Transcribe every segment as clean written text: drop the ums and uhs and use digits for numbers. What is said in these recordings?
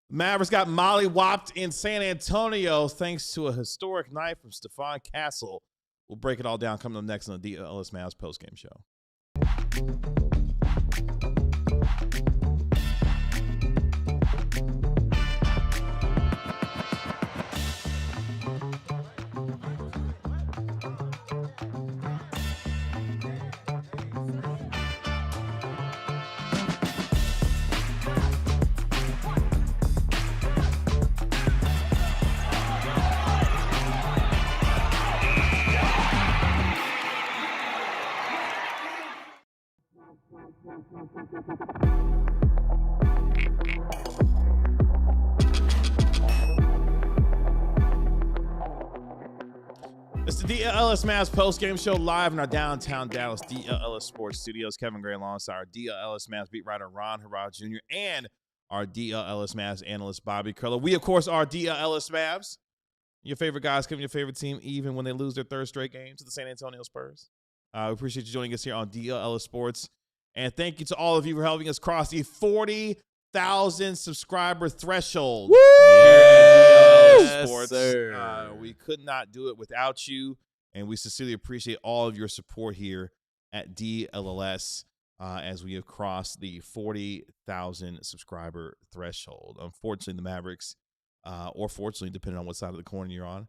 Mavericks got molly-whopped in San Antonio thanks to a historic night from Stephon Castle. We'll break it all down coming up next on the DLLS Mavs postgame show. It's the DLLS Mavs post-game show live in our downtown Dallas DLLS Sports Studios. Kevin Gray alongside our DLLS Mavs beat writer Ron Harrod Jr. and our DLLS Mavs analyst Bobby Curler. We, of course, are DLLS Mavs. Your favorite guys covering your favorite team even when they lose their third straight game to the San Antonio Spurs. We appreciate you joining us here on DLLS Sports. And thank you to all of you for helping us cross the 40,000 subscriber threshold. Woo! Yes, Sports. Sir. We could not do it without you, and we sincerely appreciate all of your support here at DLLS as we have crossed the 40,000 subscriber threshold. Unfortunately, the Mavericks, or fortunately, depending on what side of the coin you're on,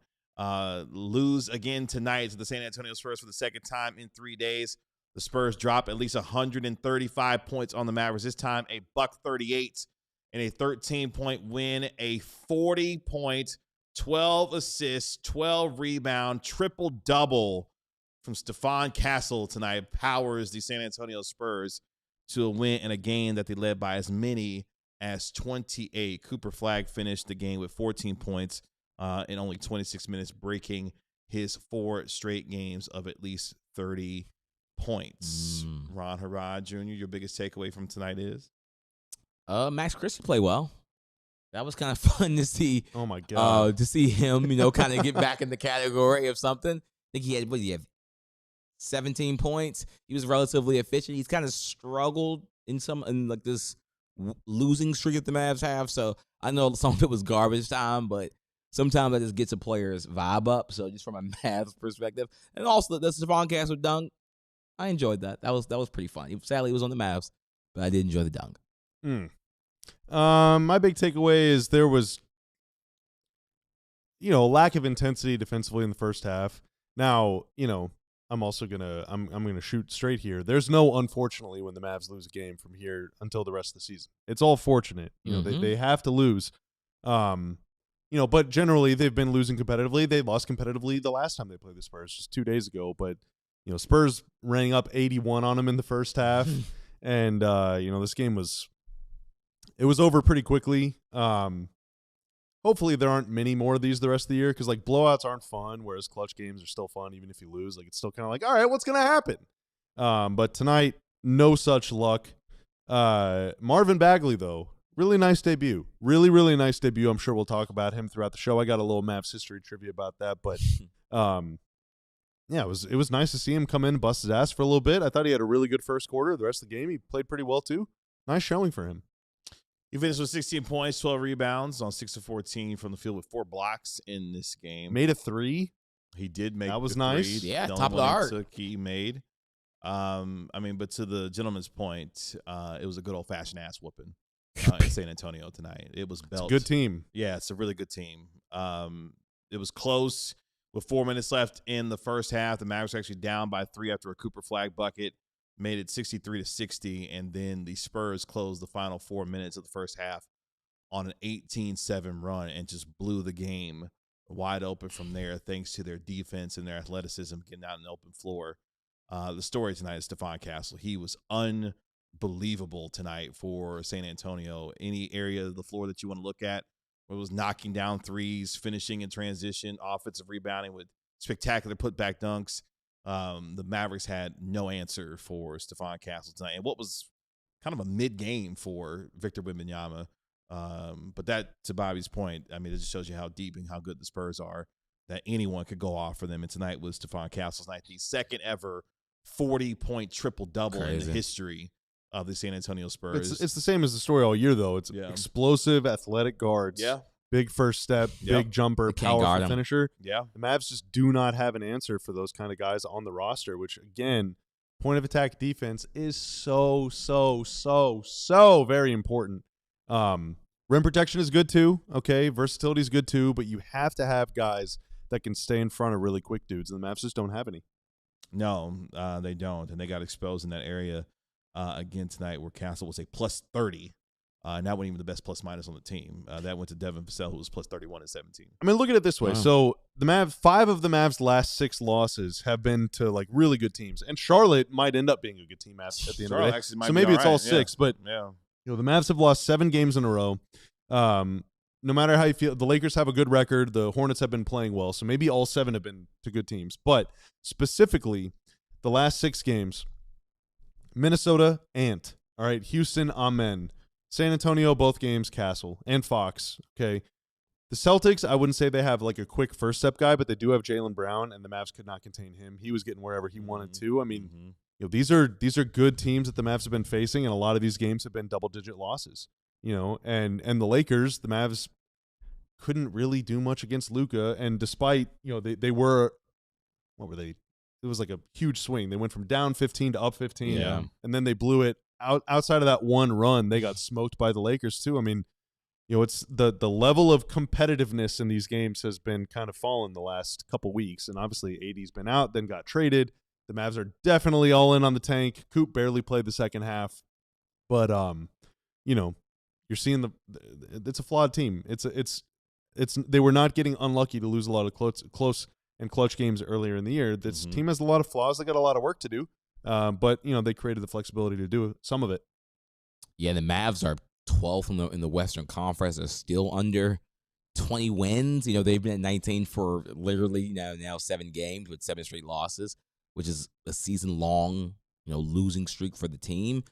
lose again tonight to the San Antonio Spurs for the second time in 3 days. The Spurs drop at least 135 points on the Mavericks. This time, a $138 and a 13-point win, a 40-point, 12 assists, 12 rebound, triple-double from Stephon Castle tonight powers the San Antonio Spurs to a win in a game that they led by as many as 28. Cooper Flagg finished the game with 14 points in only 26 minutes, breaking his 4 straight games of at least 30 points. Ron Harrod Jr., your biggest takeaway from tonight is? Max Christie played well. That was kind of fun to see. Oh my God. To see him, kind of get back in the category of something. I think he had, 17 points. He was relatively efficient. He's kind of struggled in like this losing streak that the Mavs have. So I know some of it was garbage time, but sometimes that just gets a player's vibe up. So just from a Mavs perspective, and also the Stephon Castle dunk, I enjoyed that. That was pretty fun. Sadly, it was on the Mavs, but I did enjoy the dunk. My big takeaway is there was, lack of intensity defensively in the first half. Now, I'm also I'm gonna shoot straight here. There's no unfortunately when the Mavs lose a game from here until the rest of the season. It's all fortunate. They have to lose. But generally they've been losing competitively. They lost competitively the last time they played the Spurs, just 2 days ago. But Spurs rang up 81 on them in the first half, and this game was over pretty quickly. Hopefully there aren't many more of these the rest of the year, because blowouts aren't fun, whereas clutch games are still fun even if you lose. It's still kind of all right, what's gonna happen? But tonight, no such luck. Mavin Bagley though, really nice debut. Really, really nice debut. I'm sure we'll talk about him throughout the show. I got a little Mavs history trivia about that, but yeah, it was nice to see him come in and bust his ass for a little bit. I thought he had a really good first quarter. The rest of the game, he played pretty well too. Nice showing for him. He finished with 16 points, 12 rebounds on 6 of 14 from the field with 4 blocks in this game. Made a 3. He did make that was the nice. 3. Yeah, top of the arc. He made. But to the gentleman's point, it was a good old-fashioned ass whooping in San Antonio tonight. It was belt. It's a good team. Yeah, it's a really good team. It was close with 4 minutes left in the first half. The Mavericks were actually down by 3 after a Cooper Flagg bucket. Made it 63-60, and then the Spurs closed the final 4 minutes of the first half on an 18-7 run and just blew the game wide open from there thanks to their defense and their athleticism getting out on the open floor. The story tonight is Stephon Castle. He was unbelievable tonight for San Antonio. Any area of the floor that you want to look at, where it was knocking down threes, finishing in transition, offensive rebounding with spectacular putback dunks. The Mavericks had no answer for Stephon Castle tonight, and what was kind of a mid-game for Victor Wembanyama. But that, to Bobby's point, it just shows you how deep and how good the Spurs are, that anyone could go off for them. And tonight was Stephon Castle's night, the second ever 40-point triple-double in the history of the San Antonio Spurs. It's the same as the story all year, though. It's explosive, athletic guards. Yeah. Big first step, big jumper, powerful finisher. Yeah. The Mavs just do not have an answer for those kind of guys on the roster, which, again, point of attack defense is so very important. Rim protection is good too, okay? Versatility is good too, but you have to have guys that can stay in front of really quick dudes, and the Mavs just don't have any. No, they don't, and they got exposed in that area again tonight where Castle was a plus 30. And that wasn't even the best plus-minus on the team. That went to Devin Vassell, who was plus 31 and 17. I mean, look at it this way. Wow. So the Mavs, 5 of the Mavs' last 6 losses have been to, like, really good teams. And Charlotte might end up being a good team at the end of the day. So maybe it's all 6. But, you know, the Mavs have lost 7 games in a row. No matter how you feel, the Lakers have a good record. The Hornets have been playing well. So maybe all 7 have been to good teams. But specifically, the last 6 games, Minnesota, Ant. All right, Houston, Amen. San Antonio, both games, Castle, and Fox, okay? The Celtics, I wouldn't say they have like a quick first step guy, but they do have Jaylen Brown, and the Mavs could not contain him. He was getting wherever he wanted to. I mean, you know, these are good teams that the Mavs have been facing, and a lot of these games have been double-digit losses, you know? And the Lakers, the Mavs couldn't really do much against Luka, and despite, you know, they were, what were they? It was like a huge swing. They went from down 15 to up 15, and then they blew it. Outside of that one run, they got smoked by the Lakers too. I mean, you know, it's the level of competitiveness in these games has been kind of fallen the last couple weeks, and obviously AD's been out, then got traded. The Mavs are definitely all in on the tank. Coop barely played the second half, but you know, you're seeing it's a flawed team. It's they were not getting unlucky to lose a lot of close and clutch games earlier in the year. This team has a lot of flaws. They got a lot of work to do. But, you know, they created the flexibility to do some of it. Yeah, the Mavs are 12th in the Western Conference. They're still under 20 wins. You know, they've been at 19 for literally now 7 games with 7 straight losses, which is a season-long, you know, losing streak for the team.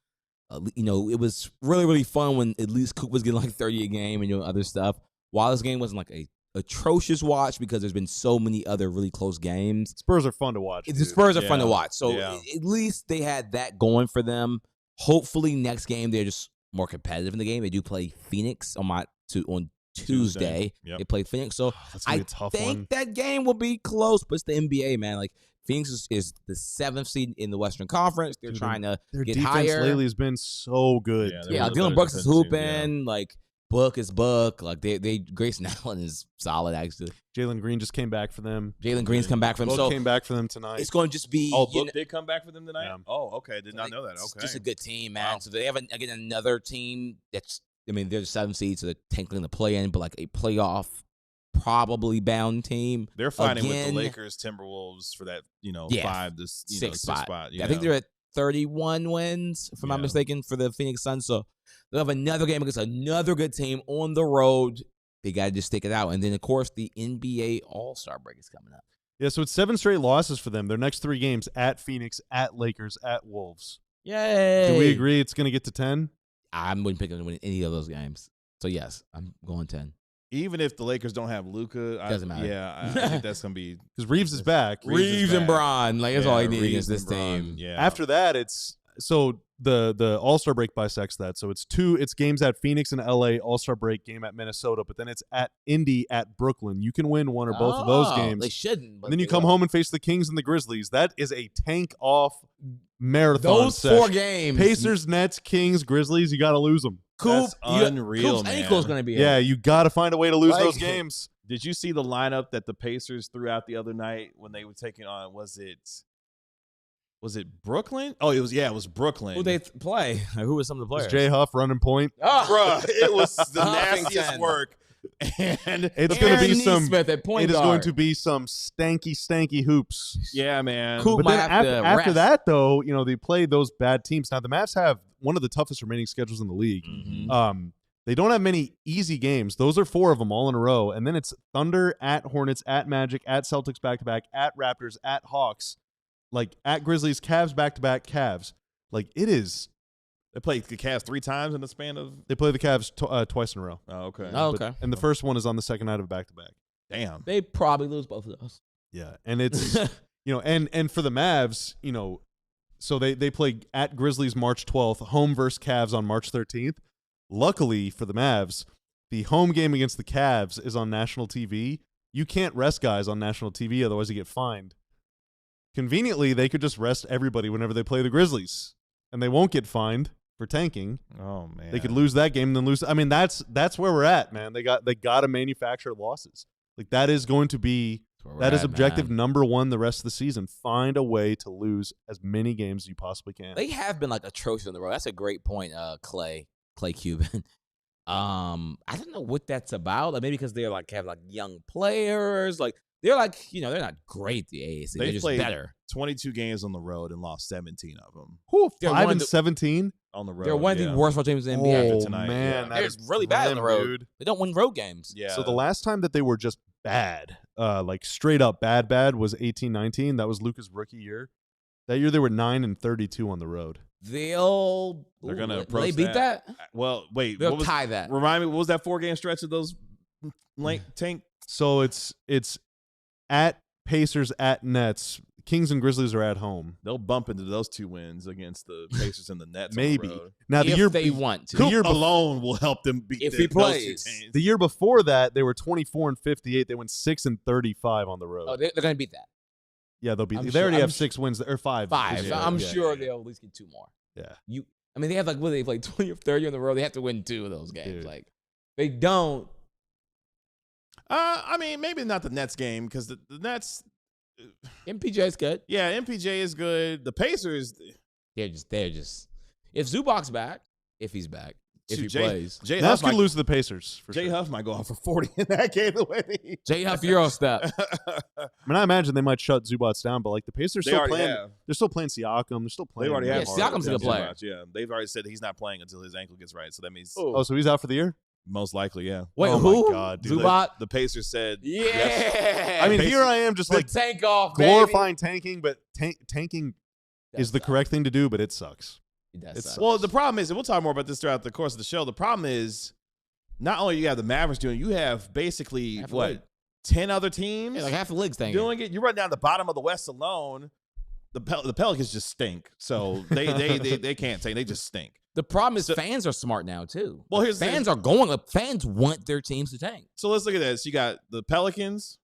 You know, it was really, really fun when at least Coop was getting like 30 a game and, you know, other stuff. While this game wasn't like a atrocious watch because there's been so many other really close games. Spurs are fun to watch. The Spurs are fun to watch. So at least they had that going for them. Hopefully next game they're just more competitive in the game. They do play Phoenix on Tuesday. They play Phoenix. So I think that game will be close, but it's the NBA, man. Like Phoenix is the 7th seed in the Western Conference. They're trying to get higher. Their defense lately has been so good. Yeah, Dylan Brooks is hooping. Like Book is Book. Like they Grayson Allen is solid actually. Jalen Green just came back for them. Jalen Green's come back for them. Book came back for them tonight. It's going to just be. Oh, Book did come back for them tonight? Yeah. Oh, okay. Did not know that. Okay. It's just a good team, man. Wow. So they have again another team that's. I mean, they're the 7th seed, so they're technically in the play-in, but like a playoff probably bound team. They're fighting with the Lakers, Timberwolves for that, you know, 5 to 6 spot. I think they're at 31 wins, if I'm not mistaken, for the Phoenix Suns. So they'll have another game against another good team on the road. They got to just stick it out. And then, of course, the NBA All-Star break is coming up. Yeah, so it's 7 straight losses for them. Their next 3 games at Phoenix, at Lakers, at Wolves. Yay! Do we agree it's going to get to 10? I wouldn't pick them to win any of those games. So, yes, I'm going 10. Even if the Lakers don't have Luka, doesn't matter. Yeah, I think that's going to be because Reeves is back. Reeves and Bron, like that's all he needs against this team. Yeah. After that, it's so the All-Star break bisects that. So it's games at Phoenix and LA, All-Star break game at Minnesota, but then it's at Indy at Brooklyn. You can win one or both of those games. They shouldn't. And then you come home and face the Kings and the Grizzlies. That is a tank off marathon. Those 4 games: Pacers, Nets, Kings, Grizzlies. You got to lose them. Coop, unreal, Coop's ankle's going to be Yeah, you got to find a way to lose those games. Did you see the lineup that the Pacers threw out the other night when they were taking on? Was it Brooklyn? Oh, it was Brooklyn. Who they play? Who was some of the players? Jay Huff running point. Bruh, it was the nastiest work. And it's going to be going to be some stanky hoops. Yeah, man. Coop but then after that, though, you know, they play those bad teams. Now the Mavs have one of the toughest remaining schedules in the league. They don't have many easy games. Those are 4 of them all in a row. And then it's Thunder, at Hornets, at Magic, at Celtics back-to-back, at Raptors, at Hawks, like at Grizzlies, Cavs back-to-back, Cavs. Like it is. They played the Cavs 3 times in the span of. They play the Cavs twice in a row. Oh, okay. And the first one is on the second night of back-to-back. Damn. They probably lose both of those. Yeah, and it's you know, and for the Mavs, you know, So they play at Grizzlies March 12th, home versus Cavs on March 13th. Luckily for the Mavs, the home game against the Cavs is on national TV. You can't rest guys on national TV, otherwise you get fined. Conveniently, they could just rest everybody whenever they play the Grizzlies, and they won't get fined for tanking. Oh man, they could lose that game and then lose. I mean, that's where we're at, man. They got to manufacture losses. Like that is going to be objective number one the rest of the season. Find a way to lose as many games as you possibly can. They have been like atrocious on the road. That's a great point, Clay Cuban. I don't know what that's about. Like maybe because they're like have like young players. Like they're like they're not great. The A's. They're just better. 22 games on the road and lost 17 of them. 5-17 on the road. They're one of the worst road teams in the NBA. Oh man, they're really bad on the road. Dude. They don't win road games. Yeah. So the last time that they were just bad, like straight up bad, was 18-19. That was Luka's rookie year. That year they were 9-32 on the road. They're gonna approach they beat that. Well, wait, they'll tie that. Remind me, what was that 4-game stretch of those tank? So it's at Pacers, at Nets. Kings and Grizzlies are at home. They'll bump into those 2 wins against the Pacers and the Nets. Maybe. On the road. Now the year they want to. The year alone will help them beat if he plays. The year before that, they were 24-58. They went 6-35 on the road. Oh, they're gonna beat that. Yeah, they'll beat. They already have 6 wins or 5. 5. Yeah, I'm sure they'll at least get 2 more. Yeah. I mean, they have they play 20 or 30 on the road. They have to win 2 of those games. Dude. Like they don't. I mean, maybe not the Nets game because the Nets. MPJ is good. Yeah, MPJ is good. The Pacers. They're just. If Zubac's back, if he's back, if he plays, Jay Huff could lose to the Pacers. Jay Huff might go off for 40 in that game. Jay Huff Euro step. I mean, I imagine they might shut Zubac down, but like the Pacers still playing. They're still playing Siakam. They're still playing. They already have. Siakam's a good player. Yeah, they've already said he's not playing until his ankle gets right. So that means. Oh, so he's out for the year? Most likely, yeah. Wait, who? My God, dude. Zubac? The Pacers said. Yeah. Yes. I mean, here I am just like tank off, glorifying tanking, but tanking is the correct thing to do, but it sucks. It sucks. Well, the problem is, and we'll talk more about this throughout the course of the show. The problem is, not only you have the Mavericks doing, you have basically half 10 other teams, like half the league's tanking. doing it. You run down the bottom of the West alone. The Pelicans just stink, so they can't tank. They just stink. The problem is fans are smart now too. Well, here's fans are going up. Fans want their teams to tank. So let's look at this. You got the Pelicans,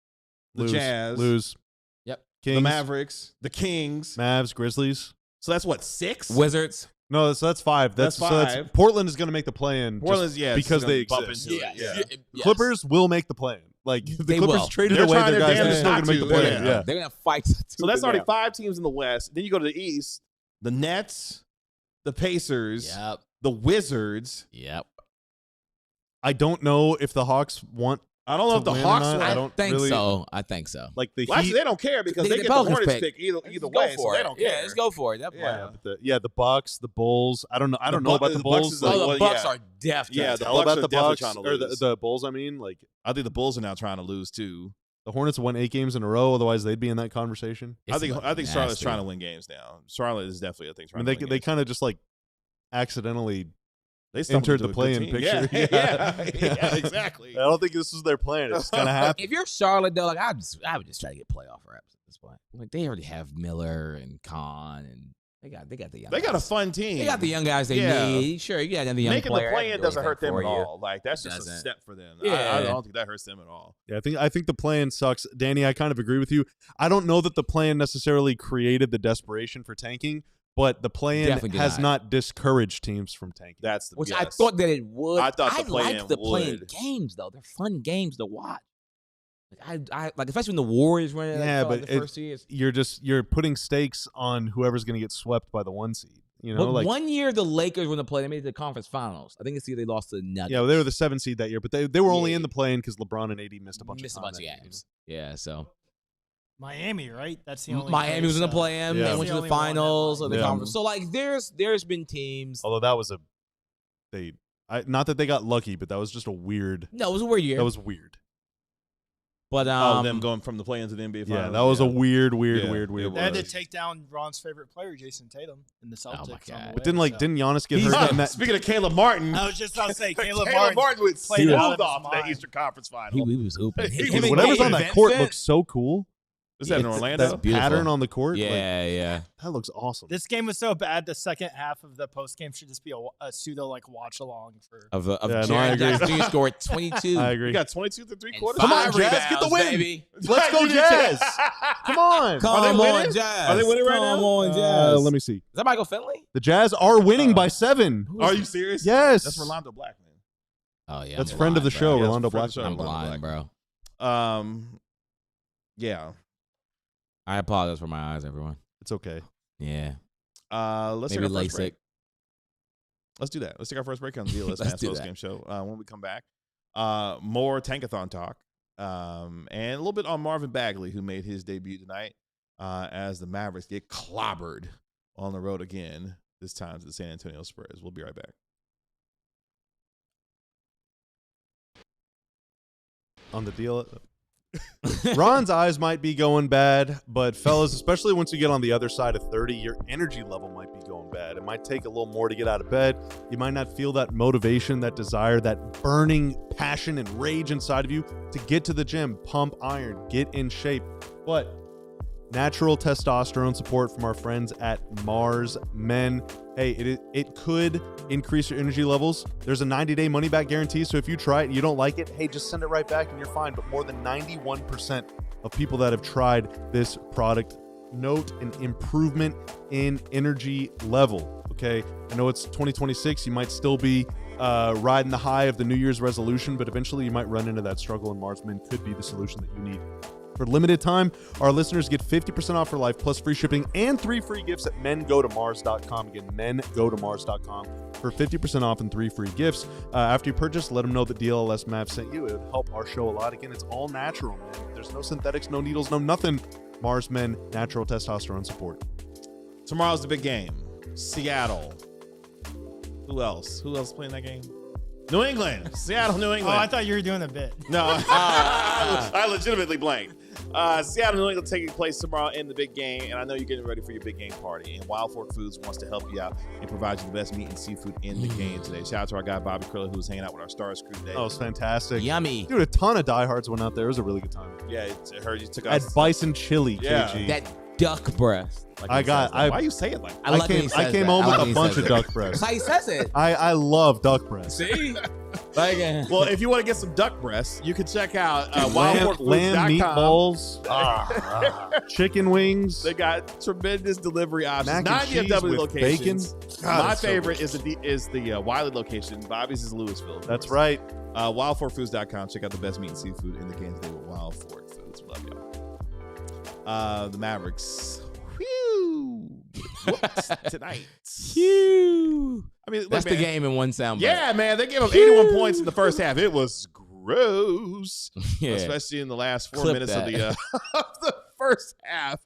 the Jazz, Yep. Kings, the Mavericks, the Kings, Mavs, Grizzlies. So that's what, 6? Wizards. No, so that's 5. That's 5. So that's, Portland is going to make the play-in. Portland's because they bump exist. into it. Yes. Clippers will make the play-in. Like the They Clippers will. traded They're away trying their their guys, they're damnedest still going not to make the to. play-in. Yeah. They're gonna fight. So that's already 5 teams in the West. Then you go to the East, the Nets, the Pacers, the Wizards. Yep. I don't know if the Hawks want. I don't know if the Hawks want. I don't think really, so. I think so. Like the Well, actually, they don't care because they get the Pelicans Hornets pick either way, so they don't care. Yeah, let's go for it. That the Bucks, the Bulls. I don't know. I don't know about the Bulls. The Bucks are definitely. Yeah, the Bucks Bucks about the Bucks trying to or lose. the Bulls. I mean, like I think the Bulls are now trying to lose too. The Hornets won 8 games in a row. Otherwise, they'd be in that conversation. I think Charlotte's trying to win games now. Charlotte is definitely, I think, trying to win they kind of just like accidentally they entered the play-in picture. Yeah, exactly. I don't think this was their plan. It's gonna happen. If you're Charlotte, though, like I would just try to get playoff reps at this point. Like they already have Miller and Khan, and they got the young. They guys. got a fun team. They got the young guys they need. Sure, yeah, and the young making player the play-in doesn't hurt them at you. all. Like that's just a step for them. Yeah. I don't think that hurts them at all. Yeah, I think the play-in sucks. Danny, I kind of agree with you. I don't know that the play-in necessarily created the desperation for tanking, but the play-in has not discouraged teams from tanking. Which I thought that it would. I thought the play-in like the play-in games though. They're fun games to watch. Like I like, especially when the Warriors win. Yeah, but the first years. You're putting stakes on whoever's going to get swept by the 1 seed. You know, but like 1 year the Lakers were in the play. They made it to the conference finals. I think it's the year they lost to the Nuggets. Yeah, well, they were the 7 seed that year, but they were only in the play-in because LeBron and AD missed a bunch of games. Yeah, so Miami, right? That's the only. Miami was in the play-in. Yeah. They went to the finals of the conference. So like, there's been teams. Although that was not that they got lucky, but that was just a weird. No, it was a weird year. That was weird. But them going from the play-in to the NBA finals. Yeah, that was a weird. They had to take down Ron's favorite player, Jason Tatum, in the Celtics. Oh my God. But didn't Giannis get hurt in that? Speaking of Caleb Martin, I was just about to say Caleb Martin would played smooth out of off his the mind. Eastern Conference Final. He was hooping. Whatever's on that court looks so cool. Was that in Orlando? That pattern on the court. Yeah, like, yeah. That looks awesome. This game was so bad. The second half of the post game should just be a pseudo like watch along for. I agree. Jackson scored 22. I You agree. got 22 through 3 and quarters. Come on, 5 Jazz, get the rebounds, win. baby. Let's go, Jazz. Come on. Come they on, winning? Jazz. Are they winning right now? Come on, Jazz. Let me see. Is that Michael Finley? The Jazz are winning by 7. Are you serious? Yes. That's Rolando Blackman. Oh, yeah. That's I'm friend of the blind, show, bro. Yeah, Rolando friend of the Blackman. show. I'm blind, bro. Yeah. I apologize for my eyes, everyone. It's okay. Yeah. Let's Maybe take our first break. LASIK. Let's do that. Let's take our first break on the DLLS Let's Mavs do post that. game show. When we come back, more Tankathon talk, and a little bit on Mavin Bagley, who made his debut tonight as the Mavericks get clobbered on the road again. This time to the San Antonio Spurs. We'll be right back. On the deal. Ron's eyes might be going bad, but fellas, especially once you get on the other side of 30, your energy level might be going bad. It might take a little more to get out of bed. You might not feel that motivation, that desire, that burning passion and rage inside of you to get to the gym, pump iron, get in shape. But natural testosterone support from our friends at Mars Men. Hey, it could increase your energy levels. There's a 90-day money-back guarantee, so if you try it and you don't like it, hey, just send it right back and you're fine. But more than 91% of people that have tried this product note an improvement in energy level, okay? I know it's 2026. You might still be riding the high of the New Year's resolution, but eventually you might run into that struggle, and Mars Men could be the solution that you need. For limited time, our listeners get 50% off for life plus free shipping and 3 free gifts at mengotomars.com. Again, mengotomars.com for 50% off and 3 free gifts. After you purchase, let them know that DLLS Mavs sent you. It would help our show a lot. Again, it's all natural, man. There's no synthetics, no needles, no nothing. Mars Men, natural testosterone support. Tomorrow's the big game. Seattle. Who else? Who else playing that game? New England. Seattle, New England. Oh, I thought you were doing a bit. No, I legitimately blanked. Seattle, New England taking place tomorrow in the big game, and I know you're getting ready for your big game party. And Wild Fork Foods wants to help you out and provide you the best meat and seafood in the game today. Shout out to our guy Bobby Kriller, who was hanging out with our Stars crew today. Oh, it's fantastic. Yummy. Dude, a ton of diehards went out there. It was a really good time. Yeah, I heard you took At us. Bison Chili, Yeah. KG. That duck breast. I got. Why you say it like that? I like when he I says came that. home I like with when a he bunch says of it. duck breast. That's how he says it. I love duck breast. See? Like, Well, if you want to get some duck breasts, you can check out Lamb wildforkfoods.com. meatballs, chicken wings. They got tremendous delivery options. Mac and 9 cheese DFW with locations. God, My it's so favorite good. is the Wiley location. Bobby's is Louisville. of That's course. right. Wildforkfoods.com. Check out the best meat and seafood in the game today with Wild Fork Foods. Love y'all. The Mavericks. Whew. Whoops, tonight. Phew. I mean, look, That's the man. game in one sound. Yeah, man. They gave up 81 points in the first half. It was gross. Yeah. Especially in the last 4 Clip minutes of that. of the first half.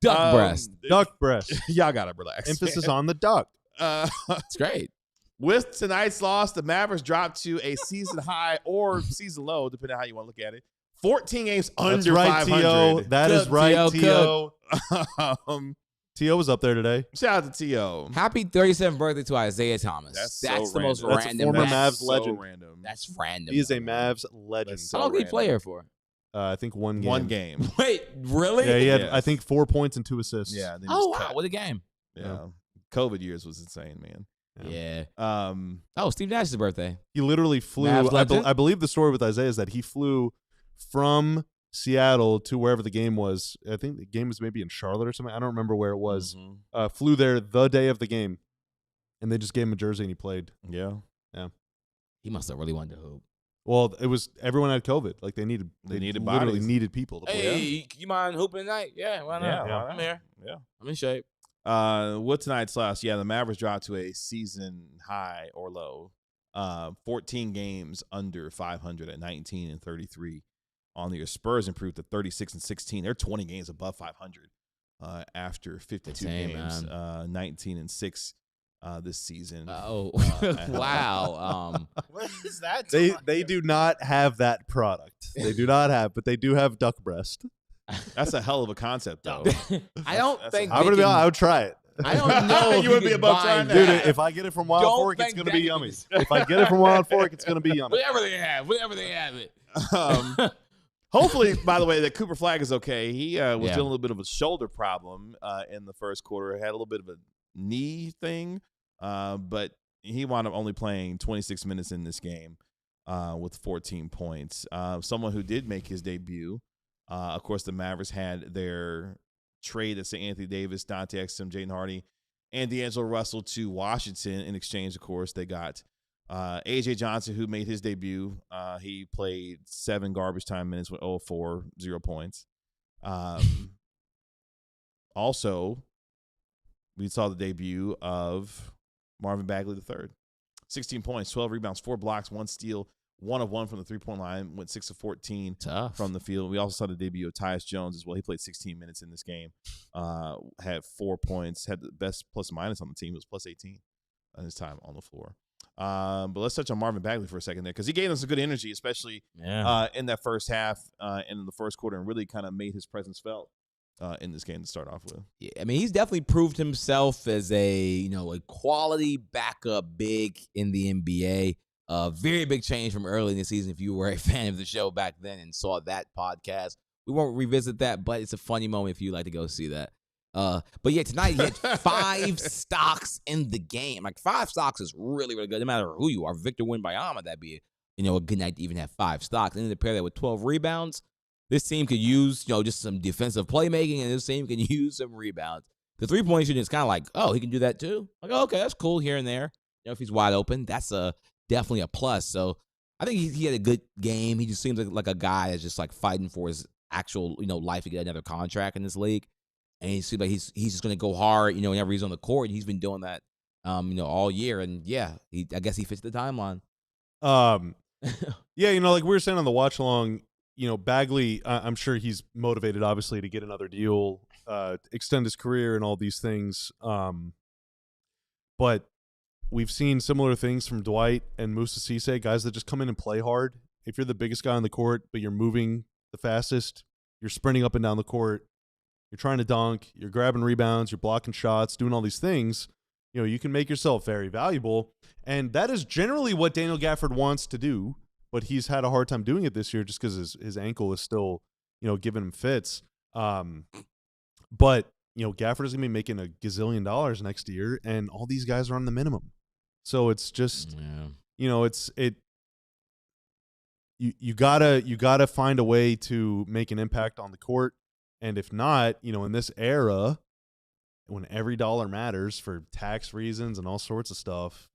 Duck breast. Duck breast. Y'all gotta relax. Emphasis on the duck. It's great. With tonight's loss, the Mavericks dropped to a season high or season low, depending on how you want to look at it. 14 games under That's right, 500. T.O. That is Cook, right, T.O. T.O. T.O. was up there today. Shout out to T.O. Happy 37th birthday to Isaiah Thomas. That's That's so the most random. That's a random. former That's- Mavs legend. So random. That's random. He is a though, man. Mavs legend. That's How long did he random. play here for? I think one game. One game. Wait, really? Yeah, he had, Yes. I think, 4 points and 2 assists. Yeah. then he Oh was wow, cut. what a game. Yeah. COVID years was insane, man. Yeah. Oh, Steve Nash's birthday. He literally flew. Mavs legend? I believe the story with Isaiah is that he flew from Seattle to wherever the game was. I think the game was maybe in Charlotte or something. I don't remember where it was. Mhm. Flew there the day of the game, and they just gave him a jersey and he played. Yeah. He must have really wanted to hoop. Well, it was everyone had COVID. Like they They needed literally bodies. needed people to play. Hey, you mind hooping tonight? Yeah, why not? Yeah, why I'm not? here. Yeah. I'm in shape. With tonight's loss, the Mavericks dropped to a season high or low. 14 games under 500 at 19 and 33 on the year. Spurs improved to 36 and 16. They're 20 games above 500 after 52 Insane, games. man. 19 and 6 this season. Oh, wow. What is that? They do not have that product. They do not have, but they do have duck breast. That's a hell of a concept, though. I don't That's think I'm gonna they be honest, I can- would try it. I don't know. You if wouldn't be can above find trying Dude, that. if I get it from Wild Don't Fork, it's think gonna that be can yummy. be- If I get it from Wild Fork, it's gonna be yummy. Whatever they have, whatever they have it. Um, Hopefully, by the way, that Cooper Flagg is okay. He was Yeah. dealing with a little bit of a shoulder problem in the first quarter. Had a little bit of a knee thing, but he wound up only playing 26 minutes in this game with 14 points. Someone who did make his debut, of course, the Mavericks had their trade of St. Anthony Davis, Dante Exum, Jaden Hardy, and D'Angelo Russell to Washington. In exchange, of course, they got A.J. Johnson, who made his debut. He played 7 garbage time minutes with 0-4, 0 points. Also, we saw the debut of Mavin Bagley III. 16 points, 12 rebounds, 4 blocks, 1 steal, 1 of 1 from the three-point line, went 6 of 14 from the field. We also saw the debut of Tyus Jones as well. He played 16 minutes in this game, had 4 points, had the best plus minus on the team. It was plus 18 on his time on the floor. But let's touch on Mavin Bagley for a second there, because he gave us some good energy, especially in that first half and in the first quarter, and really kind of made his presence felt in this game to start off with. Yeah, I mean, he's definitely proved himself as a quality backup big in the NBA. Very big change from early in the season. If you were a fan of the show back then and saw that podcast, we won't revisit that, but it's a funny moment if you'd like to go see that. But yeah, tonight he had 5 stocks in the game. Like 5 stocks is really, really good. No matter who you are, Victor Wembanyama, that'd be a good night to even have 5 stocks. And then to pair that with 12 rebounds, this team could use just some defensive playmaking, and this team can use some rebounds. The 3-point shooting is kind of like, oh, he can do that too. Like, okay, that's cool here and there. If he's wide open, that's definitely a plus. So I think he had a good game. He just seems like a guy that's just like fighting for his actual life to get another contract in this league. And he seems like he's just going to go hard, whenever he's on the court. He's been doing that, all year. And yeah, I guess he fits the timeline. Yeah, like we were saying on the watch along, Bagley, I'm sure he's motivated, obviously, to get another deal, extend his career and all these things. But we've seen similar things from Dwight and Musa Cisse, guys that just come in and play hard. If you're the biggest guy on the court, but you're moving the fastest, you're sprinting up and down the court, you're trying to dunk, you're grabbing rebounds, you're blocking shots, doing all these things, you can make yourself very valuable. And that is generally what Daniel Gafford wants to do, but he's had a hard time doing it this year just because his ankle is still, giving him fits. But, Gafford is going to be making $1 gazillion next year, and all these guys are on the minimum. So it's just, you gotta find a way to make an impact on the court. And if not, in this era, when every dollar matters for tax reasons and all sorts of stuff,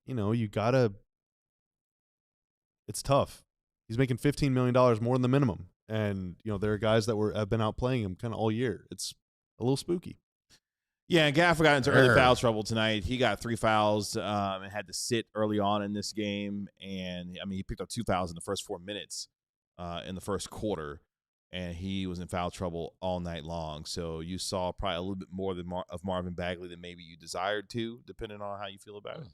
it's tough. He's making $15 million more than the minimum. And, there are guys that have been out playing him kind of all year. It's a little spooky. Yeah, and Gafford got into early foul trouble tonight. He got 3 fouls and had to sit early on in this game. And, he picked up 2 fouls in the first 4 minutes in the first quarter. And he was in foul trouble all night long. So you saw probably a little bit more of Mavin Bagley than maybe you desired to, depending on how you feel about it.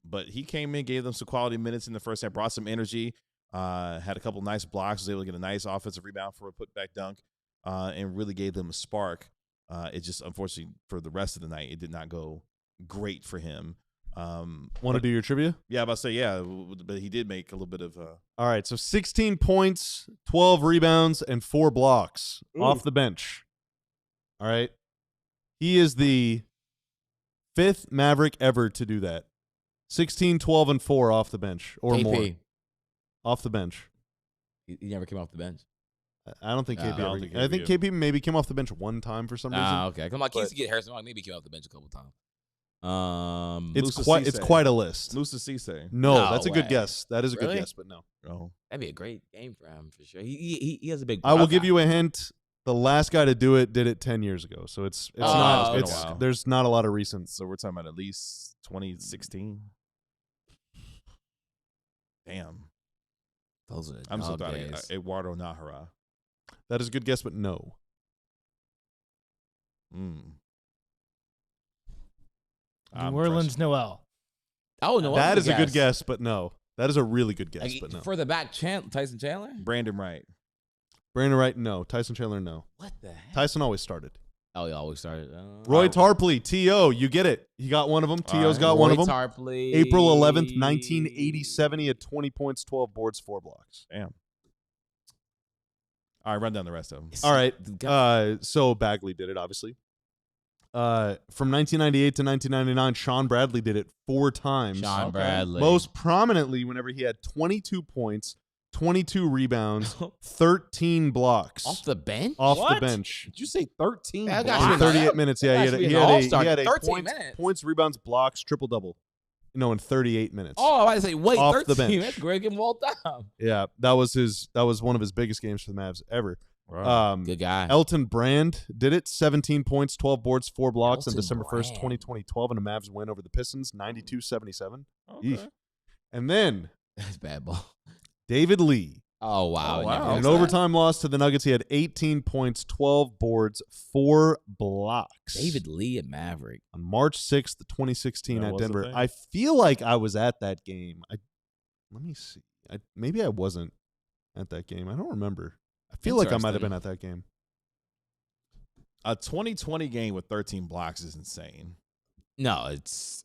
But he came in, gave them some quality minutes in the first half, brought some energy, had a couple nice blocks, was able to get a nice offensive rebound for a putback dunk, and really gave them a spark. It just, unfortunately, for the rest of the night, it did not go great for him. Want to do your trivia? Yeah, I'm about to say, yeah, but he did make a little bit of all right, so 16 points, 12 rebounds, and 4 blocks off the bench. All right. He is the 5th Maverick ever to do that. 16, 12, and 4 off the bench or KP. more. Off the bench. He never came off the bench. I don't think KP ever. I think did. KP maybe came off the bench one time for some reason. Okay. Come on, he used to get Harrison. Maybe he came off the bench a couple times. It's quite a list. Musa Cisse. No, No that's a good way. guess. That is a Really? good guess, but no. Oh. That'd be a great game for him for sure. He has a big. I will give you a hint. The last guy to do it did it 10 years ago, so it's not. it's been a while. There's not a lot of recent. So we're talking about at least 2016. Damn. Those are the I'm so dog bad. days. Eduardo Nahara. That is a good guess, but no. New Orleans Noel. Oh no, That is a good guess, but no. That is a really good guess, but no. Further back, Tyson Chandler. Brandon Wright. Brandon Wright, no. Tyson Chandler, no. What the heck? Tyson always started. Oh, he always started. Roy Tarpley, T.O., you get it. He got one of them. T.O.'s got one of them. Tarpley. April 11th, 1987, he had 20 points, 12 boards, 4 blocks. Damn. All right, run down the rest of them. All right. So Bagley did it, obviously. From 1998 to 1999, Sean Bradley did it 4 times. Sean Bradley. Most prominently whenever he had 22 points, 22 rebounds, 13 blocks. Off the bench? Off What? the bench. Did you say 13? That guy In should be 38 minutes. Yeah, that he should had be a an all-star. he had a 13 minutes. points, rebounds, blocks, triple-double. In 38 minutes. Oh, I was like, wait, Off 13. the bench. That's great. Give him all time. Yeah, that was one of his biggest games for the Mavs ever. Wow. Good guy. Elton Brand did it. 17 points, 12 boards, 4 blocks on Elton December 1st, Brand. 2012 in a Mavs win over the Pistons, 92-77. Okay. And then That's bad ball. David Lee. Oh, wow. Oh, wow. In an overtime loss to the Nuggets, he had 18 points, 12 boards, 4 blocks. David Lee at Maverick. On March 6th, 2016 That at was the Denver. thing? I feel like I was at that game. Let me see. Maybe I wasn't at that game. I don't remember. I feel like I might have been at that game. A 2020 game with 13 blocks is insane. No, it's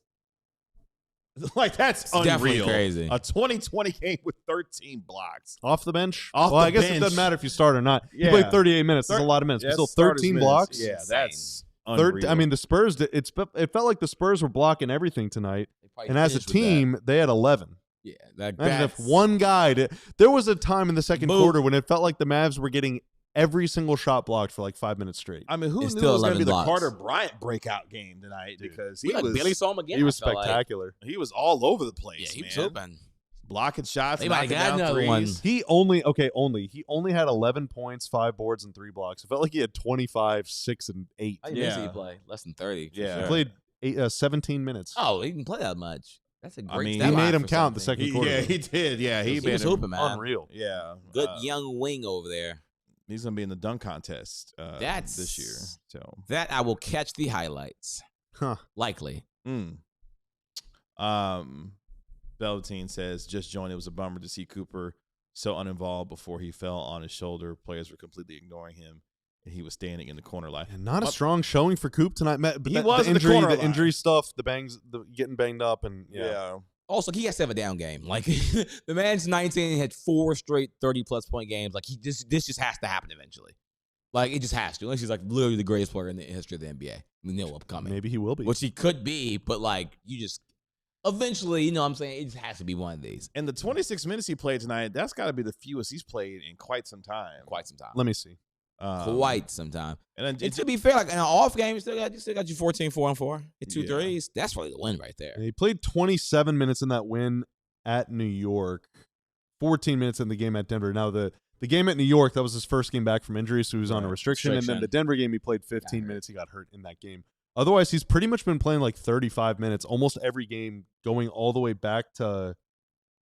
Like, that's definitely unreal. crazy. A 2020 game with 13 blocks. Off the bench? Off well, the I guess bench. it doesn't matter if you start or not. Yeah. You played 38 minutes. That's a lot of minutes. Yeah, But still, starters 13 minutes. blocks? Yeah, Insane. that's unreal. I mean, the Spurs, it felt like the Spurs were blocking everything tonight. They probably And as a finished with that. team, they had 11. Yeah, that, Imagine if that's one guy did. There was a time in the second Boom. quarter when it felt like the Mavs were getting every single shot blocked for like 5 minutes straight. I mean, who It's knew still it was going to 11 be the blocks. Carter Bryant breakout game tonight? Dude. Because we he like was barely saw him again. He was I felt like. spectacular. he was all over the place. Yeah, he was man. open. Blocking shots, They might knocking have got down another threes. one. He only had 11 points, 5 boards, and 3 blocks. It felt like he had 25, 6, and 8. How Yeah. many minutes did he play? Less than 30. for Yeah. He sure. played 17 minutes. Oh, he didn't play that much. That's a great mean, stat he line made him for count the something. second quarter. Yeah, he did. Yeah, he He made was him hooping, man. Unreal. Yeah, Good young wing over there. He's gonna be in the dunk contest That's this year. So, That I will catch the highlights. Huh. Likely. Velveteen says, just joined. It was a bummer to see Cooper so uninvolved before he fell on his shoulder. Players were completely ignoring him, and he was standing in the corner line. And not a strong showing for Coop tonight. But He was in the injury, corner the line. injury stuff, the bangs, the getting banged up, and Yeah. Also, he has to have a down game. Like the man's 19 and had 4 straight 30-plus point games. Like this just has to happen eventually. Like it just has to. Unless he's like literally the greatest player in the history of the NBA. We know upcoming. maybe he will be. Which he could be, but like you just eventually, you know what I'm saying? It just has to be one of these. And the 26 minutes he played tonight, that's got to be the fewest he's played in quite some time. Quite some time. Let me see. Quite some time. And then And to be fair, like in an off game, you still got you 14, 4 and 4. Hit 2 Yeah. threes. That's really the win right there. And he played 27 minutes in that win at New York, 14 minutes in the game at Denver. Now, the game at New York, that was his first game back from injury, so he was on a Right. restriction. And then Restriction. the Denver game, he played 15 hurt. minutes. He got hurt in that game. Otherwise, he's pretty much been playing like 35 minutes almost every game, going all the way back to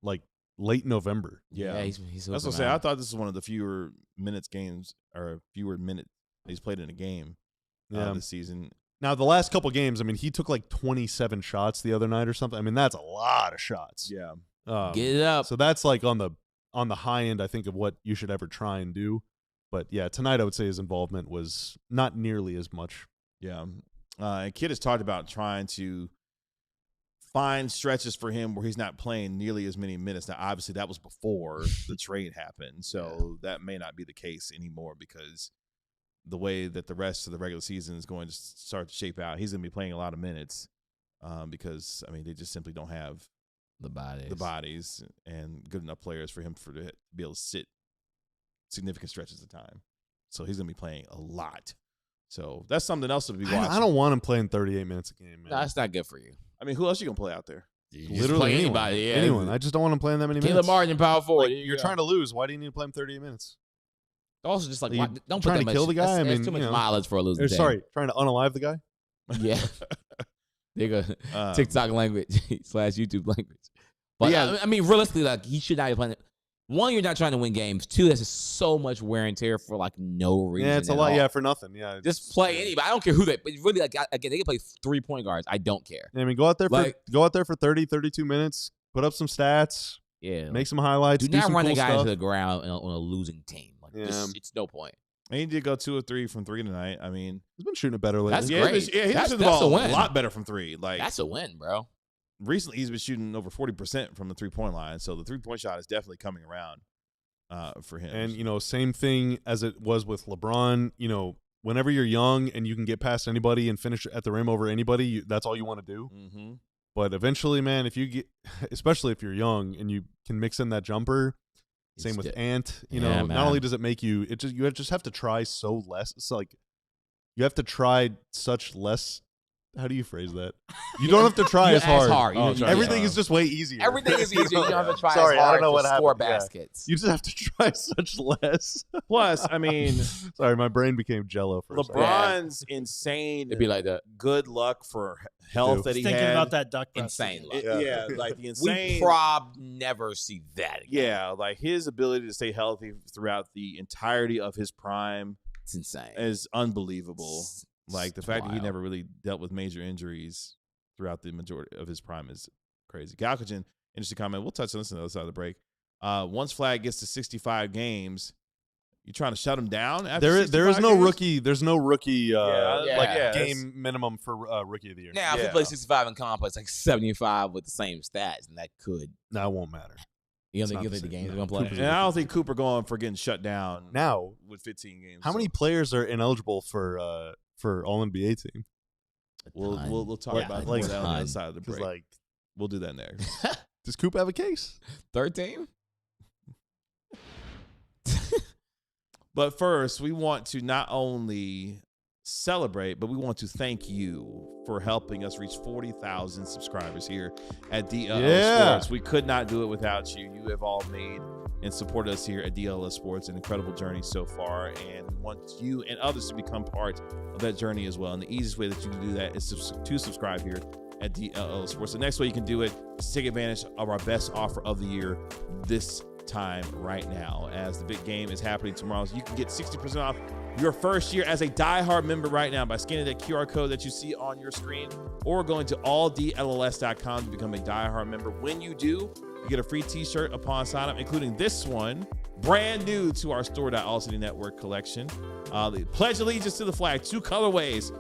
like late November. yeah. he's That's what I hooping, say. man. I thought this was one of the fewer minutes games or fewer minutes he's played in a game Yeah. this season. Now, the last couple games, I mean, he took like 27 shots the other night or something. I mean, that's a lot of shots. Yeah. Get it up. So that's like on the high end, I think, of what you should ever try and do. But yeah, tonight I would say his involvement was not nearly as much. Yeah. And Kid has talked about trying to find stretches for him where he's not playing nearly as many minutes. Now, obviously, that was before the trade happened. So that may not be the case anymore because the way that the rest of the regular season is going to start to shape out, he's going to be playing a lot of minutes because, I mean, they just simply don't have the bodies and good enough players for him to be able to sit significant stretches of time. So he's going to be playing a lot. So that's something else to be watching. I don't want him playing 38 minutes a game, man. No, that's not good for you. I mean, who else you going to play out there? You just Literally play anyone. anybody. Yeah. Anyone. I just don't want him playing that many Caleb minutes. Martin, power forward. Like, you're trying to lose. Why do you need to play him 38 minutes? Also, just like Are you don't put trying that to much. kill the guy? That's, I that's mean, too much you know. mileage for a losing team. Sorry, trying to unalive the guy? Yeah. There you go. TikTok language / YouTube language. But yeah. I mean, realistically, like he should not be playing. One, you're not trying to win games. 2, that's just so much wear and tear for like no reason. Yeah, it's a at lot. all. Yeah, for nothing. Yeah, Just play anybody. I don't care who they. But really, like again, they can play 3-point guards. I don't care. I mean, go out there for 30, 32 minutes. Put up some stats. Yeah. Make some highlights. do Do not some run cool the guy stuff. into the ground on a losing team. Like it's no point. And he did go 2 or 3 from 3 tonight. I mean, He's been shooting it better lately. That's yeah, great. he's been That's shooting the a ball win. a lot better from 3. Like That's a win, bro. recently, he's been shooting over 40% from the 3-point line. So the 3-point shot is definitely coming around. for him. And, same thing as it was with LeBron. Whenever you're young and you can get past anybody and finish at the rim over anybody, that's all you want to do. Mm-hmm. But eventually, man, if you get, especially if you're young and you can mix in that jumper, same with Ant, not only does it make you, you just have to try so less. It's like you have to try such less. How do you phrase that? You don't have to try as hard. Everything is just way easier. Everything is easier. You don't have to try Sorry, as hard I don't know what to score baskets. You just have to try such less. Plus, I mean, sorry, my brain became jello for LeBron's insane. It'd be like that. Good luck for health that he had. Thinking about that duck breast. Insane luck. Yeah, like the insane. We never see that again. Yeah, like his ability to stay healthy throughout the entirety of his prime. It's insane. Is unbelievable. Like the fact that he never really dealt with major injuries throughout the majority of his prime is crazy. Galkajan, interesting comment. We'll touch on this on the other side of the break. Once Flagg gets to 65 games, you trying to shut him down? After there is no games? rookie. There's no rookie Yeah, game minimum for rookie of the year. Now, if he plays 65 in complex, like 75 with the same stats, and that could. No, it won't matter. You don't think the games are going to play? And I don't think Cooper going for getting shut down now with 15 games. How many players are ineligible for All-NBA team? We'll talk about that on the other side of the break. We'll do that next. Does Coop have a case? 13? But first, we want to not only celebrate, but we want to thank you for helping us reach 40,000 subscribers here at DLLS Sports. We could not do it without you. You have all made and supported us here at DLLS Sports, an incredible journey so far, and we want you and others to become part of that journey as well. And the easiest way that you can do that is to subscribe here at DLLS Sports. The next way you can do it is to take advantage of our best offer of the year this time right now, as the big game is happening tomorrow. So you can get 60% off your first year as a diehard member right now by scanning that QR code that you see on your screen or going to alldlls.com to become a diehard member. When you do, you get a free t-shirt upon sign up, including this one, brand new to our store.allcity network collection. The Pledge Allegiance to the Flag, 2 colorways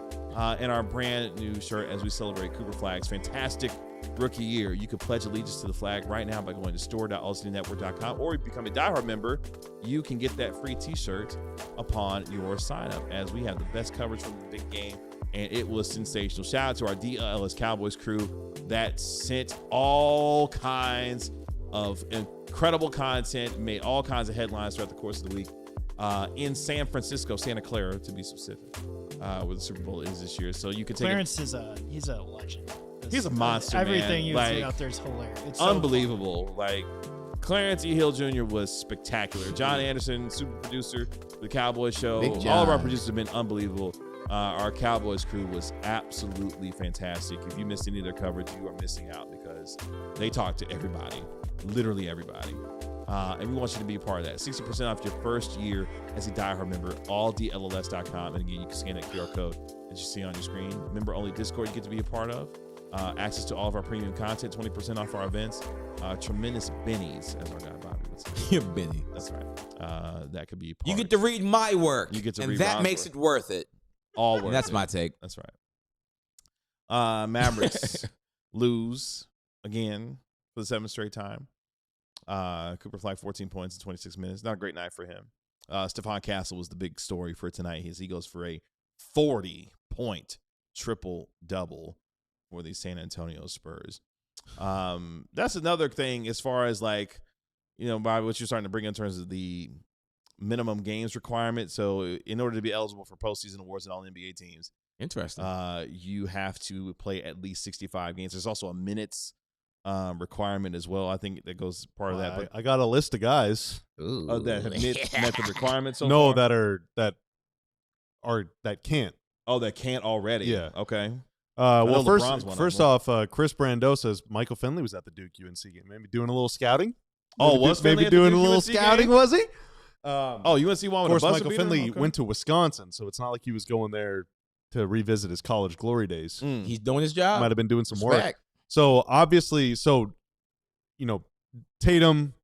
in our brand new shirt as we celebrate Cooper Flagg's fantastic rookie year. You can pledge allegiance to the flag right now by going to store.allcitynetwork.com, or if you become a diehard member, you can get that free t-shirt upon your sign up, as we have the best coverage from the big game, and it was sensational. Shout out to our DLLS Cowboys crew that sent all kinds of incredible content, made all kinds of headlines throughout the course of the week in San Francisco, Santa Clara to be specific, where the Super Bowl is this year. So you can take Clarence he's a legend. He's a monster, Everything man. you see out there is hilarious. It's so unbelievable. Like, Clarence E. Hill Jr. was spectacular. John Anderson, super producer of the Cowboys show. All of our producers have been unbelievable. Our Cowboys crew was absolutely fantastic. If you missed any of their coverage, you are missing out, because they talk to everybody, literally everybody. And we want you to be a part of that. 60% off your first year as a diehard member, alldlls.com. And again, you can scan that QR code that you see on your screen. Member-only Discord you get to be a part of. Access to all of our premium content, 20% off our events, tremendous bennies, as our guy Bobby would say. You're Benny. That's right. That could be part. You get to read my work. You get to and read that Ron's makes work. it worth it. All worth and that's it. my take. That's right. Mavericks lose again for the 7th straight time. Cooper Flagg, 14 points in 26 minutes. Not a great night for him. Stephon Castle was the big story for tonight. He goes for a 40-point triple-double for the San Antonio Spurs. That's another thing as far as, like, by what you're starting to bring in terms of the minimum games requirement. So in order to be eligible for postseason awards and all NBA teams, interesting, you have to play at least 65 games. There's also a minutes requirement as well. I think that goes part of that. But I got a list of guys that have met the requirements. No, far? that can't. Oh, that can't already. Yeah. Okay. Well, first off, Chris Brando says Michael Finley was at the Duke UNC game. Maybe doing a little scouting. Maybe doing a little scouting, was he? UNC won with a buzzer Of course, Michael beater? Finley Okay. went to Wisconsin, so it's not like he was going there to revisit his college glory days. He's doing his job. Might have been doing some Respect. work. So obviously, Tatum,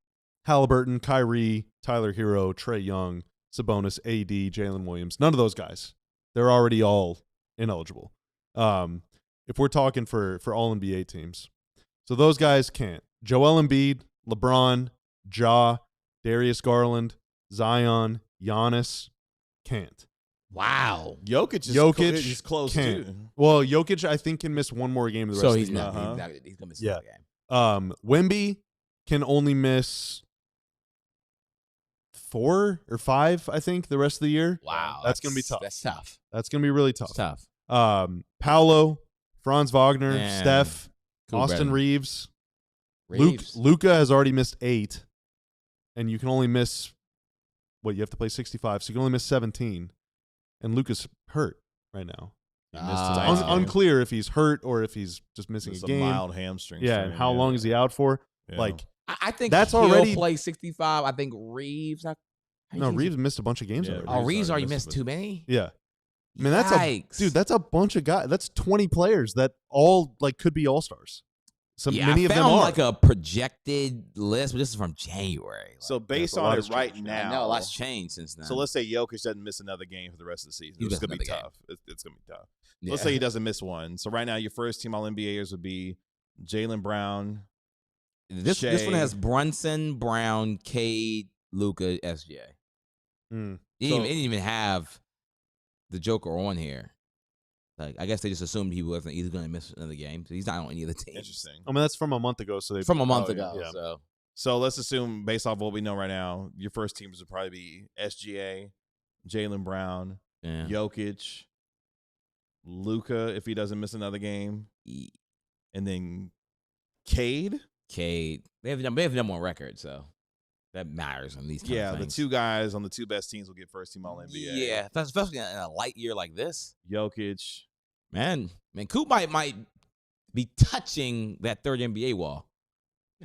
Halliburton, Kyrie, Tyler Hero, Trae Young, Sabonis, AD, Jalen Williams, none of those guys. They're already all ineligible. If we're talking for all NBA teams. So those guys can't. Joel Embiid, LeBron, Ja, Darius Garland, Zion, Giannis, can't. Wow. Jokic is close can't. too. Well, Jokic, I think, can miss one more game the rest of the He's year. not. Uh-huh. He's gonna miss Yeah. another game. Wemby can only miss 4 or 5, I think, the rest of the year. Wow. That's gonna be tough. That's tough. That's gonna be really tough. It's tough. Paolo, Franz Wagner, Man. Steph, Cool, Austin Brendan. Reeves. Reeves. Luka has already missed 8, and you can only miss you have to play 65, so you can only miss 17. And Luka's hurt right now. He missed tonight's game. Unclear if he's hurt or if he's just missing It's a game. mild hamstring. Yeah, and how long is he out for? Yeah. Like, I think That's he'll already- play 65. I think Reeves. no, Reeves missed a bunch of games Yeah, already. Oh, Reeves already missed missed too many. Yeah. I mean, that's a bunch of guys. That's 20 players that all could be all-stars. Many I of them found are. like a projected list, but this is from January. So Like, based a on lot it has right changed. I now, know a lot's changed since then. so let's say Jokic doesn't miss another game for the rest of the season. He It's going to be missed another tough. It's going to be tough. Yeah. Let's say he doesn't miss one. So right now, your first team All-NBAers would be Jaylen Brown. This Shea. one has Brunson, Brown, Cade, Luka, SJ. Mm. It didn't even have the Joker on here. Like, I guess they just assumed he wasn't either going to miss another game. So he's not on any of the teams. Interesting. I mean, that's from a month ago. So they From a month Oh, ago. yeah. So So let's assume, based off what we know right now, your first teams would probably be SGA, Jaylen Brown, yeah. Jokic, Luka if he doesn't miss another game, and then Cade. Cade. They have number one record, so that matters on these kind Yeah, of the things. two guys on the two best teams will get first team All-NBA. Yeah, especially in a light year like this. Jokic. Man, Coop might be touching that third NBA wall.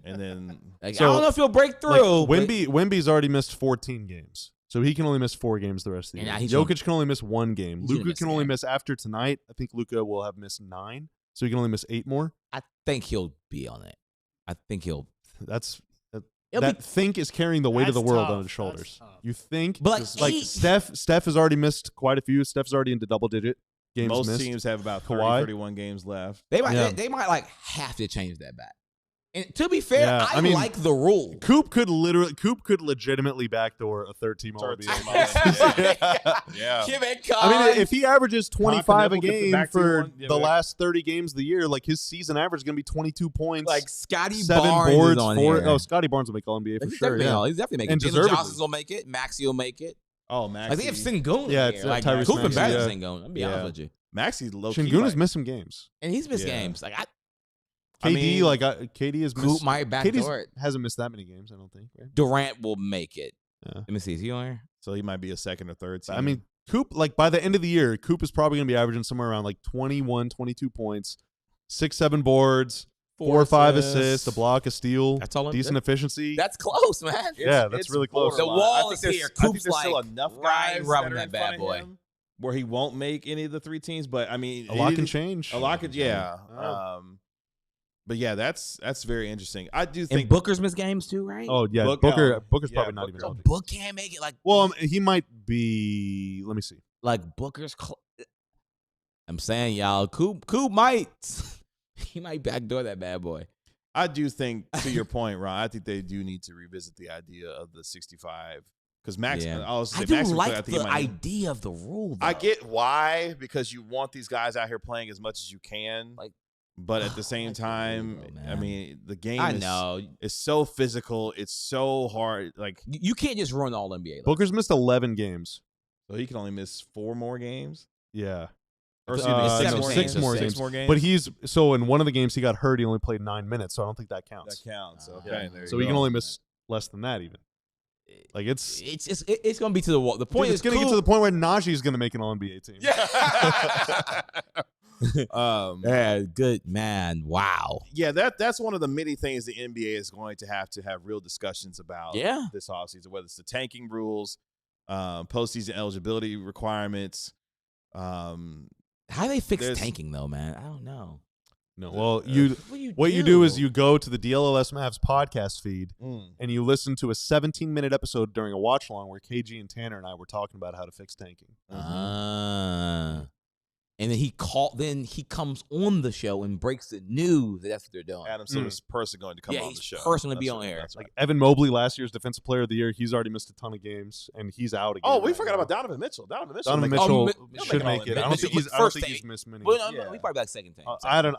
And then Like, So, I don't know if he'll break through. but- Wemby's already missed 14 games. So he can only miss 4 games the rest of the Yeah, year. he's Jokic can only miss 1 game. he's gonna Luka miss can a only game. miss after tonight. I think Luka will have missed 9. So he can only miss 8 more. I think he'll be on it. I think he'll. That's It'll that be, think is carrying the weight of the That's world tough. on his shoulders. That's tough. You think? But, like, Just like 8 Steph has already missed quite a few. Steph's already into double-digit games most missed. teams have about 30, Kawhi. 31 games left. they might Yeah. they might like have to change that back. And to be fair, Yeah, I I mean, like the rule. Coop could legitimately backdoor a third-team Third All-NBA. team Yeah. Give it, I mean, if he averages 25 a Continental game back to for one. Yeah, the yeah. last 30 games of the year, like his season average is going to be 22 points, like Scotty 7 Barnes boards, is on 4. here. Oh, Scotty Barnes will make All-NBA for He's sure. definitely Yeah. on. He's definitely making And it. Jalen deservedly. Johnson's gonna make it. Maxey will make it. Oh, Maxey. Like they have Sengun. Yeah, in it's, here. Like Tyrese Cooper Maxey, better yeah. than Sengun. I'll be Yeah. honest with you. Maxey's low-key. Shingun has like, missed some games. And he's missed Yeah. games. Like KD, mean, KD has Coop missed. might KD backdoor it. hasn't missed that many games, I don't think. Right? Durant will make it. Yeah. Let me see. Is he on here? So he might be a second or third team. I mean, Coop, by the end of the year, Coop is probably going to be averaging somewhere around 21, 22 points, 6, 7 boards, 4 or 5 assists, a block, a steal, That's all. decent efficiency. That's close, man. Yeah, that's really close. The borderline. wall I think is there's- here. I think Coop's there's still like enough right guys rubbing that are that in bad front of boy. him where he won't make any of the 3 teams. But I mean, A lot can it- change. A lot could, yeah. Oh. But yeah, that's very interesting. I do And think Booker's missed games too, right? Oh, yeah. Book- Booker's yeah, probably not Book- even so healthy. Book can't make it. Like, Well, he might be. Let me see. like Booker's. I'm saying, y'all, Coop might. He might backdoor that bad boy. I do think, to your point, Ron, I think they do need to revisit the idea of the 65 because Max. Yeah. I was I say Max do would play, like think he the might- idea of the rule. Though. I get why, because you want these guys out here playing as much as you can. Like, but at the I same like the time, rule, though, I man. mean, the game I is, know it's so physical. It's so hard. Like, you can't just run all NBA. Booker's missed 11 games. so he can only miss 4 more games. Yeah. Or excuse me, no, 6 no, more six games. more Six games. more games. But in one of the games he got hurt, he only played 9 minutes, so I don't think that counts. That counts. Okay. Yeah. There So you he can go. only miss less than that even. Like it's It's gonna be to the wall. The point dude, is it's going to get to the point where Najee's going to make an All-NBA team. Yeah, good man. Wow. Yeah, that's one of the many things the NBA is going to have real discussions about Yeah. this offseason, whether it's the tanking rules, postseason eligibility requirements. How do they fix There's- tanking though, man? I don't know. No, well, What you do is you go to the DLLS Mavs podcast feed Mm. and you listen to a 17-minute episode during a watch along where KG and Tanner and I were talking about how to fix tanking. Ah. And then he comes on the show and breaks the news that that's what they're doing. Adam Silver's person going to come on the he's show. personally That's be on right, here. That's right. Like Evan Mobley, last year's Defensive Player of the Year, he's already missed a ton of games, and he's out again. Oh, we right forgot now. about Donovan Mitchell. Donovan Mitchell. Donovan make- Mitchell he'll should make make it it. all I don't think Mitchell- he's missed many. Well, no, Yeah. we probably got second team. I don't.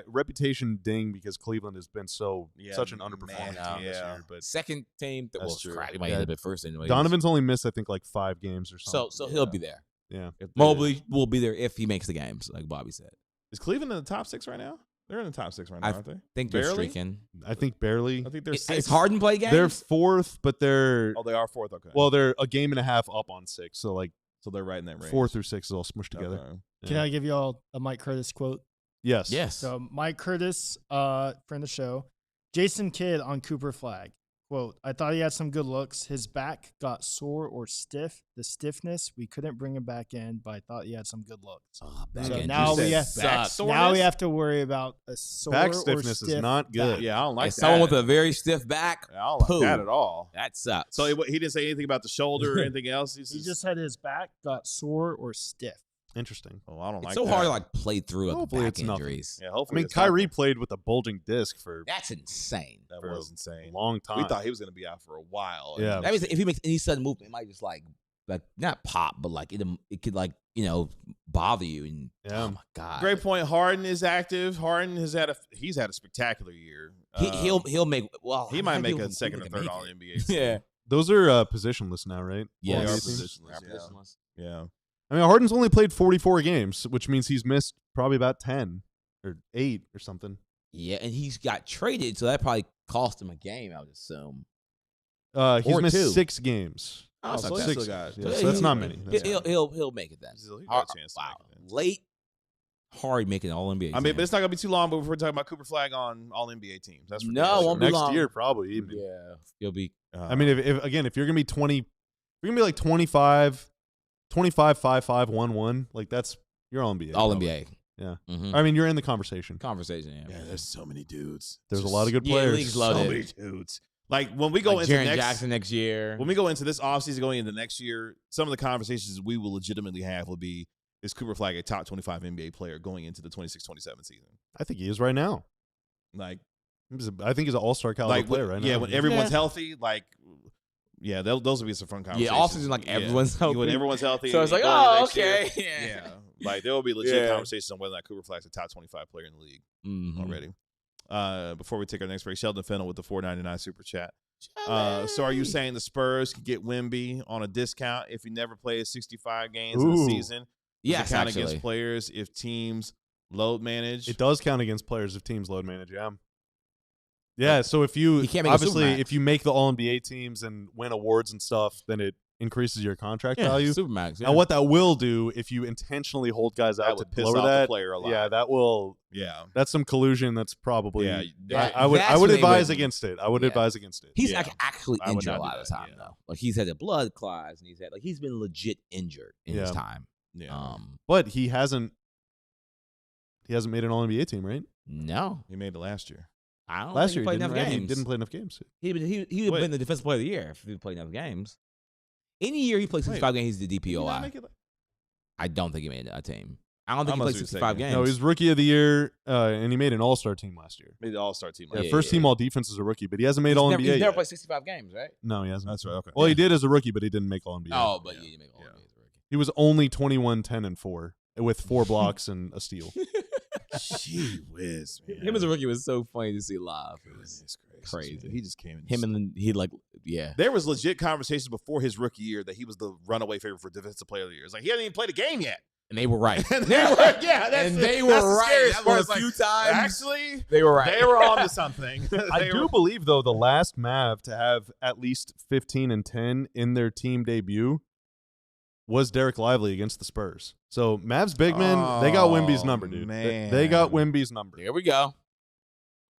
Reputation ding because Cleveland has been such an underperforming man, team this yeah. year. But Second team. That's true. Crap, he might Yeah. end up at first anyway. Donovan's only missed, I think, like 5 games or something. So he'll be there. Yeah. If the- Mobley will be there if he makes the games, like Bobby said. Is Cleveland in the top 6 right now? They're in the top 6 right now, aren't they? I think they're Barely? streaking. I think barely. I think they're It's 6. Harden play games. They're 4th, but they're Oh, they are 4th. Okay. they're a game and a half up on 6. So like so they're right in that range. 4 through 6 is all smushed together. Okay. Can I give you all a Mike Curtis quote? Yes. Yes. So Mike Curtis, friend of the show, Jason Kidd on Cooper Flagg. Quote, I thought he had some good looks. His back got sore or stiff. The stiffness, we couldn't bring him back in, but I thought he had some good looks. Oh, So back end now juice we have sucks. now we have to worry about a sore Back or stiffness stiff is not good. back. Yeah, I don't like As that. someone with a very stiff back, I don't like poo. that at all. that sucks. So he didn't say anything about the shoulder or anything else. He just said his back got sore or stiff. Interesting. Oh, I don't it's like so that. hard to like play through with Hopefully back it's nothing. injuries. Yeah, I hopefully. mean, it's Kyrie nothing. played with a bulging disc for That's insane. That for was a insane. long time. We thought he was going to be out for a while. Yeah. That means if he makes any sudden movement, it might just like not pop, but like it could like bother you. And Yeah. oh my god, Great point. Harden is active. Harden has had a spectacular year. He'll make He how might many make people a second or can third make All it? NBA. team. Yeah, Those are positionless now, right? yeah, They are All positionless. these teams? Yeah. Positionless. Yeah. I mean, Harden's only played 44 games, which means he's missed probably about 10 or 8 or something. Yeah, and he's got traded, so that probably cost him a game, I would assume. He's Or missed 2. 6 games. Oh, so he 6 still got- games. Yeah, so that's not many. That's He'll make it then. He'll got a chance to Wow, make it then. late, hard making All NBA. I mean, but it's not going to be too long before we're talking about Cooper Flagg on All NBA teams. That's for No, damn it sure. won't be next long. year probably. Even. Yeah, he'll be. I mean, if you're gonna be 20, if you're gonna be like 25, 5, 5, 1, 1, like that's you're all NBA. All probably. NBA. Yeah. Mhm. I mean, you're in the conversation. Conversation. Yeah. yeah, there's so many dudes. There's a lot of good Yeah, players. league's So loaded. many dudes. Like when we go Like into Jaren next Jackson next year. when we go into this offseason, going into next year, some of the conversations we will legitimately have will be: is Cooper Flagg a top 25 NBA player going into the 26-27 season? I think he is right now. Like, I think he's an all-star caliber like player right now. yeah, when everyone's Yeah. healthy, like, yeah, those will be some fun conversations. Yeah, offseason, like, everyone's healthy. When everyone's healthy, So it's and like, going into oh, next year, okay. yeah, like there will be legit Yeah. conversations on whether or not Cooper Flagg's a top 25 player in the league Mhm. already. Before we take our next break, Sheldon Fennell with the $4.99 super chat. So are you saying the Spurs could get Wemby on a discount if he never plays 65 games in Ooh. a season? Does Yes, it count actually. against players if teams load manage? It does count against players if teams load manage. Yeah. Yeah. So if you He can't make a obviously Supermax. if you make the All NBA teams and win awards and stuff, then it increases your contract value. Supermax. Yeah. Now, what that will do if you intentionally hold guys That out would to piss lower off the that player a lot. yeah, that will. Yeah. That's some collusion. That's probably. Yeah, I would that's when they advise wouldn't. against it. I would Yeah. advise against it. He's Yeah. actually I would injured not a do lot of the that, time, yeah. though. Like he's had a blood clots, and he's been legit injured in his Yeah. time. Yeah. But he hasn't made an All NBA team, right? No, He made it last year. I don't Last think year he played he enough didn't, right? games. He didn't play enough games. He would have Wait. been the defensive player of the year if he played enough games. Any year he plays 65 games, he's the Did he not DPOI. make it? I don't think he made a team. I don't think I he must played be 65 mistaken. games. No, he was Rookie of the Year, and he made an All Star team last year. Made the All-Star team. Yeah, last first year. team All Defense as a rookie, but he hasn't made All never, NBA he's never yet. played 65 games, right? No, he hasn't. That's right. Okay. Well, he did as a rookie, but he didn't make All NBA. Oh, but Yeah. you didn't make all Yeah. NBA as a rookie. He was only 21, 10, and 4 with 4 blocks and a steal. Gee whiz, man. Him as a rookie was so funny to see live. It was Goodness gracious, crazy. man. He just came in. him and then he yeah. There was legit conversations before his rookie year that he was the runaway favorite for Defensive Player of the Year. It's like he hadn't even played a game yet. And they were right. And they were, yeah, that's and the- they that's were the right. scariest That part. was It's a like, few times. Actually, They were right. they were on to something. I They do were- believe, though, the last Mav to have at least 15 and 10 in their team debut was Derek Lively against the Spurs. So Mavs big men, they got Wemby's number, dude. They got man. Wemby's number. There we go.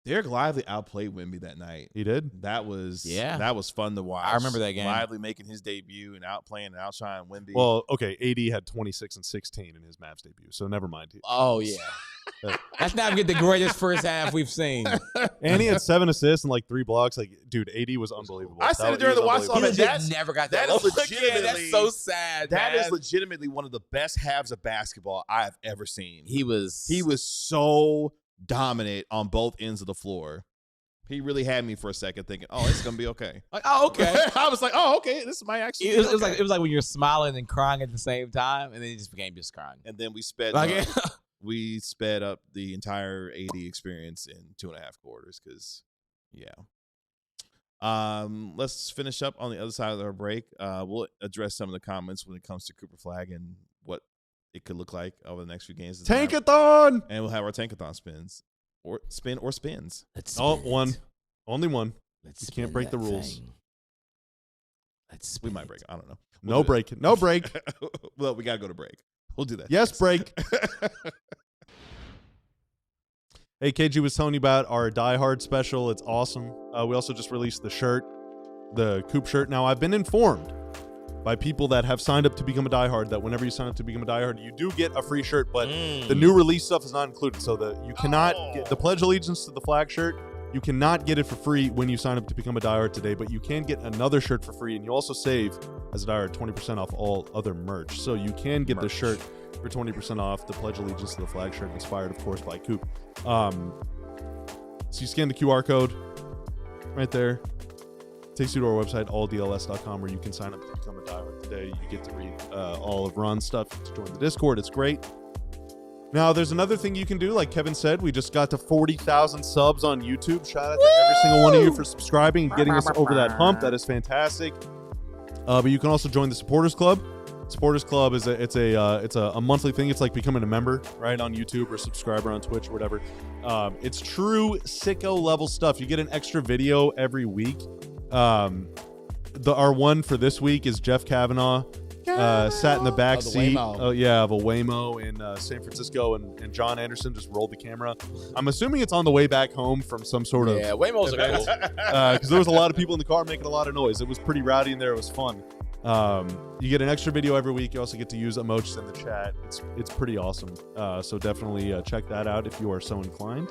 Derek Lively outplayed Wemby that night. He did. That was fun to watch. I remember that game. Lively making his debut and outplaying and outshining Wemby. Well, okay, AD had 26 and 16 in his Mavs debut, so never mind. Oh, yeah. That's not get the greatest first half we've seen. And he had 7 assists and like 3 blocks. Like, dude, AD was unbelievable. I said it during the watch. He never got that. That is legitimately. That's so sad. That man. is legitimately one of the best halves of basketball I have ever seen. He was so dominant on both ends of the floor. He really had me for a second thinking, "Oh, it's gonna be okay." like, oh, okay. I was like, "Oh, okay, this might actually." It was like when you're smiling and crying at the same time, and then it just became just crying. And then we sped up the entire AD experience in 2.5 quarters because, yeah. Let's finish up on the other side of our break. We'll address some of the comments when it comes to Cooper Flagg and what it could look like over the next few games. Tankathon! And we'll have our Tankathon spins. Or spins. Let's Oh, spin one. it. Only one. Let's You can't spin break the that rules. thing. Let's We spin might it. break it. I don't know. No break. No break. Well, we got to go to break. We'll do that. Yes, break. Hey, KG was telling you about our Die Hard special. It's awesome. We also just released the shirt, the Coop shirt. Now, I've been informed by people that have signed up to become a Die Hard that whenever you sign up to become a Die Hard, you do get a free shirt, but the new release stuff is not included. So you cannot get the Pledge Allegiance to the flag shirt. You cannot get it for free when you sign up to become a Die Hard today, but you can get another shirt for free, and you also save, as a Die Hard, 20% off all other merch. So you can get the shirt for 20% off, the Pledge Allegiance to the flag shirt, inspired, of course, by Coop. So you scan the QR code right there. Takes you to our website, alldls.com, where you can sign up to become a Die Hard today. You get to read all of Ron's stuff, to join the Discord. It's great. Now, there's another thing you can do. Like Kevin said, we just got to 40,000 subs on YouTube. Shout out to every single one of you for subscribing and getting us over that hump. That is fantastic. But you can also join the Supporters Club. Supporters Club is a monthly thing. It's like becoming a member, right, on YouTube or subscriber on Twitch or whatever. It's true sicko level stuff. You get an extra video every week. Our one for this week is Jeff Kavanaugh sat in the back seat of a Waymo in San Francisco, and John Anderson just rolled the camera. I'm assuming it's on the way back home from some sort of Waymos are cool. because there was a lot of people in the car making a lot of noise. It was pretty rowdy in there. It was fun. You get an extra video every week. You also get to use emojis in the chat. It's pretty awesome. So definitely check that out if you are so inclined.